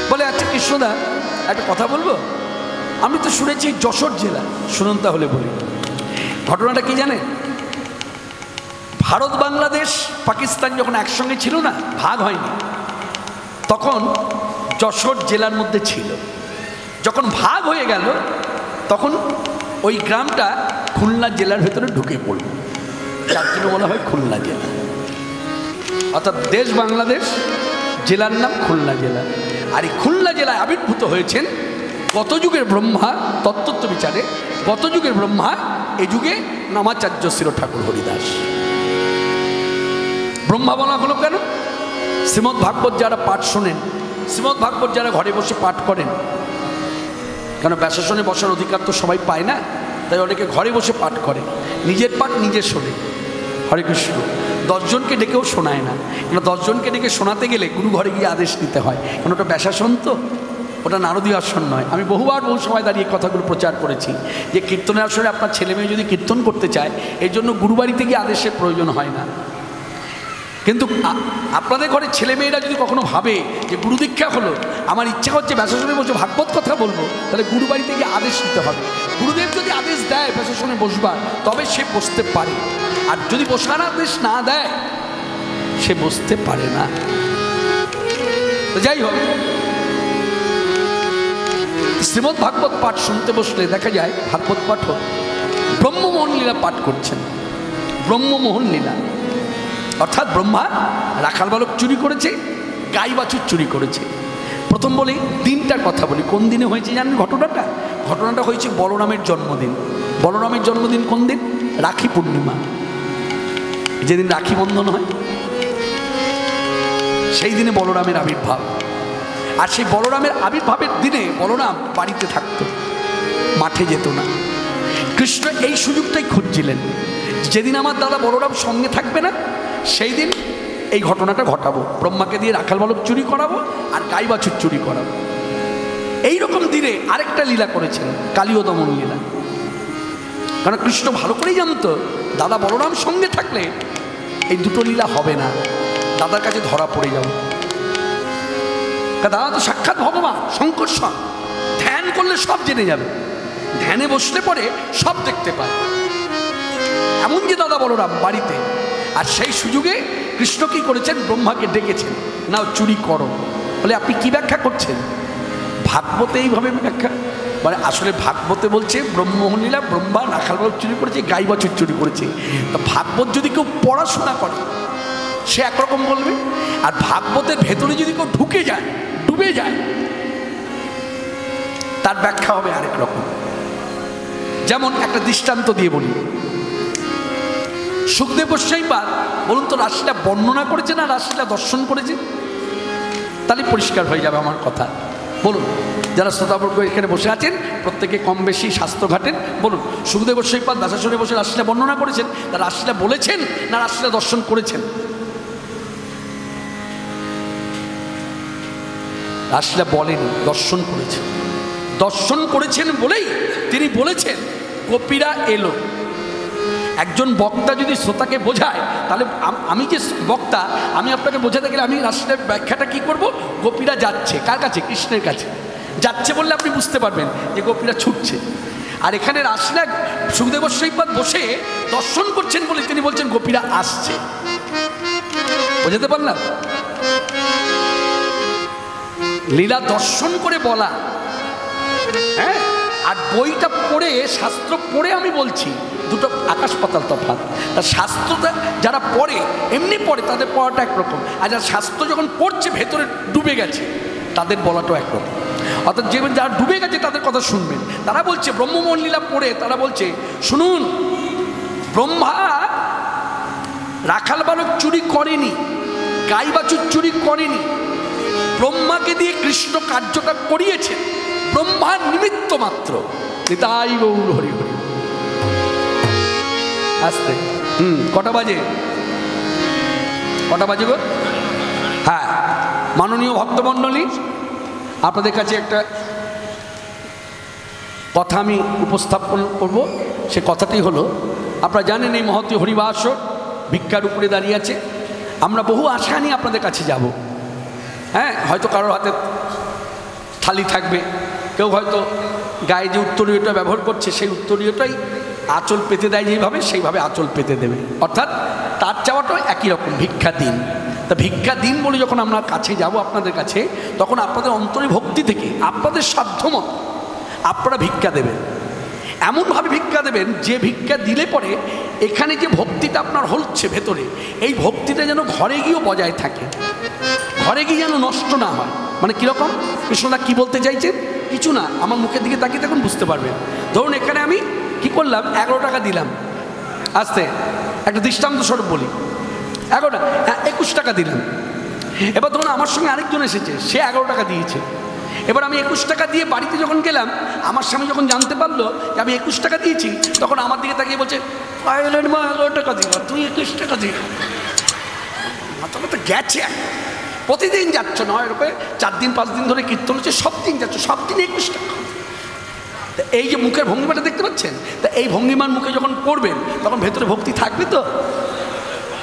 বলে আচ্ছা কৃষ্ণদা, একটা কথা বলবো, আমি তো শুনেছি যশোর জেলা, শুনুন তাহলে বলি। ঘটনাটা কি জানেন? ভারত, বাংলাদেশ, পাকিস্তান যখন একসঙ্গে ছিল না, ভাগ হয়নি, তখন যশোর জেলার মধ্যে ছিল। যখন ভাগ হয়ে গেল, তখন ওই গ্রামটা খুলনা জেলার ভেতরে ঢুকে পড়ল, যার জন্য বলা হয় খুলনা জেলা। অর্থাৎ দেশ বাংলাদেশ, জেলার নাম খুলনা জেলা। আর এই খুলনা জেলায় আবির্ভূত হয়েছেন গত যুগের ব্রহ্মা, তত্ত্ব বিচারে গত যুগের ব্রহ্মা, এই যুগে নামাচার্য শ্রী ঠাকুর হরিদাস। ব্রহ্মা বলা হলো কেন? শ্রীমদ্ ভাগবত যারা পাঠ শোনেন, শ্রীমদ্ ভাগবত যারা ঘরে বসে পাঠ করেন, কেন ব্যাসাসনে বসার অধিকার তো সবাই পায় না, তাই অনেকে ঘরে বসে পাঠ করে, নিজের পাঠ নিজে শোনে। হরে কৃষ্ণ। 10 জনকে ডেকেও শোনায় না, কেন 10 জনকে ডেকে শোনাতে গেলে গুরু ঘরে গিয়ে আদেশ নিতে হয়, কারণ ওটা ব্যাসাসন তো, ওটা নারদীয় আসন নয়। আমি বহুবার বহু সময় দাঁড়িয়ে কথাগুলো প্রচার করেছি যে কীর্তনের আসরে আপনার ছেলে মেয়ে যদি কীর্তন করতে চায়, এর জন্য গুরুবাড়িতে গিয়ে আদেশের প্রয়োজন হয় না। কিন্তু আপনাদের ঘরে ছেলেমেয়েরা যদি কখনো ভাবে যে গুরু দীক্ষা হলো, আমার ইচ্ছা হচ্ছে ব্যাসাসনে বসে ভাগবত কথা বলবো, তাহলে গুরুবাড়িতে গিয়ে আদেশ নিতে হবে। গুরুদেব যদি আদেশ দেয় ব্যাসাসনে বসবার, তবে সে বসতে পারে, আর যদি বসার আদেশ না দেয় সে বসতে পারে না। তো যাই হোক, শ্রীমদ্ ভাগবত পাঠ শুনতে বসলে দেখা যায় ভাগবত পাঠক ব্রহ্মমোহন লীলা পাঠ করছেন। ব্রহ্মমোহন লীলা অর্থাৎ ব্রহ্মা রাখাল বালক চুরি করেছে, গাই বাছুর চুরি করেছে। প্রথম বলি দিনটার কথা বলি, কোন দিনে হয়েছে জানেন ঘটনাটা? ঘটনাটা হয়েছে বলরামের জন্মদিন। বলরামের জন্মদিন কোন দিন? রাখি পূর্ণিমা, যেদিন রাখি বন্ধন হয়, সেই দিনে বলরামের আবির্ভাব। আর সেই বলরামের আবির্ভাবের দিনে বলরাম বাড়িতে থাকতো, মাঠে যেত না। কৃষ্ণ এই সুযোগটাই খুঁজছিলেন, যেদিন আমার দাদা বলরাম সঙ্গে থাকবে না সেই দিন এই ঘটনাটা ঘটাবো, ব্রহ্মাকে দিয়ে রাখাল বালক চুরি করাবো আর গাই বাছুর চুরি করাবো। এইরকম দিনে আরেকটা লীলা করেছেন, কালীয় দমন লীলা। কারণ কৃষ্ণ ভালো করেই জানতো দাদা বলরাম সঙ্গে থাকলে এই দুটো লীলা হবে না, দাদার কাছে ধরা পড়ে যাবে। দাদা তো সাক্ষাৎ ভগবান শঙ্কর্ষণ, ধ্যান করলে সব জেনে যাবে, ধ্যানে বসলে পরে সব দেখতে পায়। এমন যে দাদা বলরাম বাড়িতে, আর সেই সুযোগে কৃষ্ণ কি করেছেন? ব্রহ্মাকে ডেকেছেন, নাও চুরি করো। বলে আপনি কি ব্যাখ্যা করছেন? ভাগবতে এইভাবে ব্যাখ্যা, মানে আসলে ভাগবতে বলছে ব্রহ্মলীলা, ব্রহ্মা রাখাল বালক চুরি করেছে, গাই বাছুর চুরি করেছে। তা ভাগবত যদি কেউ পড়াশোনা করে সে একরকম বলবে, আর ভাগবতের ভেতরে যদি কেউ ঢুকে যায়, ডুবে যায়, তার ব্যাখ্যা হবে আরেক রকম। যেমন একটা দৃষ্টান্ত দিয়ে বলি, সুখদেব গোস্বামী বলুন তো রাশিটা বর্ণনা করেছে না রাশিটা দর্শন করেছে? তাহলে পরিষ্কার হয়ে যাবে আমার কথা। বলুন, যারা শ্রোতাবর্গ এখানে বসে আছেন প্রত্যেকে কম বেশি শাস্ত্র ঘাটেন, বলুন সুখদেব গোস্বামী দাসাসনে বসে রাশিটা বর্ণনা করেছেন, তা রাশিটা বলেছেন না রাশিটা দর্শন করেছেন? রাশিটা বলেনি, দর্শন করেছেন। দর্শন করেছেন বলেই তিনি বলেছেন গোপীরা এলো। একজন বক্তা যদি শ্রোতাকে বোঝায়, তাহলে আমি যে বক্তা, আমি আপনাকে বোঝাতে গেলে আমি রাশিটার ব্যাখ্যাটা কি করব? গোপীরা যাচ্ছে কার কাছে? কৃষ্ণের কাছে। যাচ্ছে বললে আপনি বুঝতে পারবেন যে গোপীরা ছুটছে। আর এখানে রাশিটা সুখদেব গোস্বামী বসে দর্শন করছেন বলে তিনি বলছেন গোপীরা আসছে। বোঝাতে পারলাম? লীলা দর্শন করে বলা, হ্যাঁ, আর বইটা পড়ে শাস্ত্র পড়ে আমি বলছি, দুটো আকাশ পাতাল তফাৎ। তা শাস্ত্রটা যারা পড়ে এমনি পড়ে তাদের পড়াটা একরকম, আর যারা শাস্ত্র যখন পড়ছে ভেতরে ডুবে গেছে তাদের বলাটাও একরকম। অর্থাৎ যেমন যারা ডুবে গেছে তাদের কথা শুনবেন। তারা বলছে ব্রহ্মমোহন লীলা পড়ে তারা বলছে, শুনুন, ব্রহ্মা রাখাল বালক চুরি করেনি, গাই বাছুর চুরি করেনি, ব্রহ্মাকে দিয়ে কৃষ্ণ কার্যটা করিয়েছে, ব্রহ্মার নিমিত্ত মাত্র। নিতাই গৌর হরি হরি। আসতে কটা বাজে? কটা বাজে গো? হ্যাঁ, মাননীয় ভক্তমণ্ডলী, আপনাদের কাছে একটা কথা আমি উপস্থাপন করব। সে কথাটি হলো, আপনারা জানেন এই মহতী হরিবাস ভিক্ষার উপরে দাঁড়িয়ে আছে। আমরা বহু আশা নিয়ে আপনাদের কাছে যাব। হ্যাঁ, হয়তো কারোর হাতে থালি থাকবে, কেউ হয়তো গায়ে যে উত্তরীয়টা ব্যবহার করছে সেই উত্তরীয়টাই আঁচল পেতে দেয় যেভাবে, সেইভাবে আঁচল পেতে দেবে। অর্থাৎ তার চাওয়াটাও একই রকম, ভিক্ষা দিন। তা ভিক্ষা দিন বলে যখন আমরা কাছে যাব আপনাদের কাছে, তখন আপনাদের অন্তরে ভক্তি থেকে আপনাদের সাধ্যমত আপনারা ভিক্ষা দেবেন। এমনভাবে ভিক্ষা দেবেন যে ভিক্ষা দিলে পরে এখানে যে ভক্তিটা আপনার হচ্ছে ভেতরে, এই ভক্তিটা যেন ঘরে গিয়েও বজায় থাকে, ঘরে গিয়ে যেন নষ্ট না হয়। মানে কীরকম? কৃষ্ণদা কী বলতে চাইছেন? কিছু না, আমার মুখের দিকে তাকিয়ে তখন বুঝতে পারবেন। ধরুন এখানে আমি কি করলাম, 11 টাকা দিলাম। আস্তে একটা দৃষ্টান্ত স্বরূপ বলি, 11 টাকা, 21 টাকা দিলাম। এবার ধরুন আমার সঙ্গে আরেকজন এসেছে, সে 11 টাকা দিয়েছে। এবার আমি 21 টাকা দিয়ে বাড়িতে যখন গেলাম, আমার স্বামী যখন জানতে পারলো যে আমি 21 টাকা দিয়েছি, তখন আমার দিকে তাকিয়ে বলছে, 11 টাকা দিল, তুই 21 টাকা দিল। মাথা তো গেছে। প্রতিদিন যাচ্ছ, নয় রূপে 4 দিন 5 দিন ধরে কীর্তন হচ্ছে, সব দিন যাচ্ছ, সব দিন 21 টাকা। এই যে মুখের ভঙ্গিমাটা দেখতে পাচ্ছেন, তা এই ভঙ্গিমার মুখে যখন পড়বেন তখন ভেতরে ভক্তি থাকবে তো,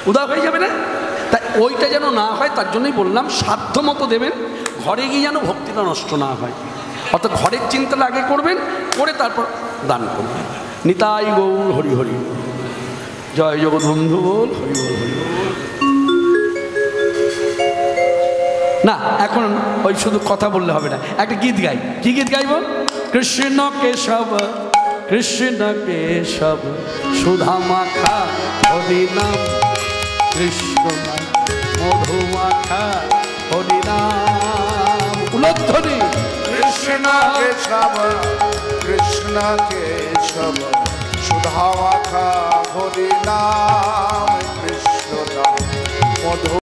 উদার হয়ে যাবে না? তাই ওইটা যেন না হয় তার জন্যই বললাম সাধ্য মতো দেবেন, ঘরে গিয়ে যেন ভক্তিটা নষ্ট না হয়। অর্থাৎ ঘরের চিন্তাটা আগে করবেন, করে তারপর দান করবেন। নিতাই গৌর হরি হরি। জয় জগৎবন্ধু বল, হরি বল, হরি বল। না, এখন ওই শুধু কথা বললে হবে না, একটা গীত গাই। কি গীত গাইব? কৃষ্ণ কেশব, কৃষ্ণ কেশব, সুধা মাখা হরিনাম, কৃষ্ণ মধু মাখা হরিনাম। জলধ্বনি কৃষ্ণ কেশব কৃষ্ণ কেশব সুধা মাখা হরি নাম কৃষ্ণ নাম মধু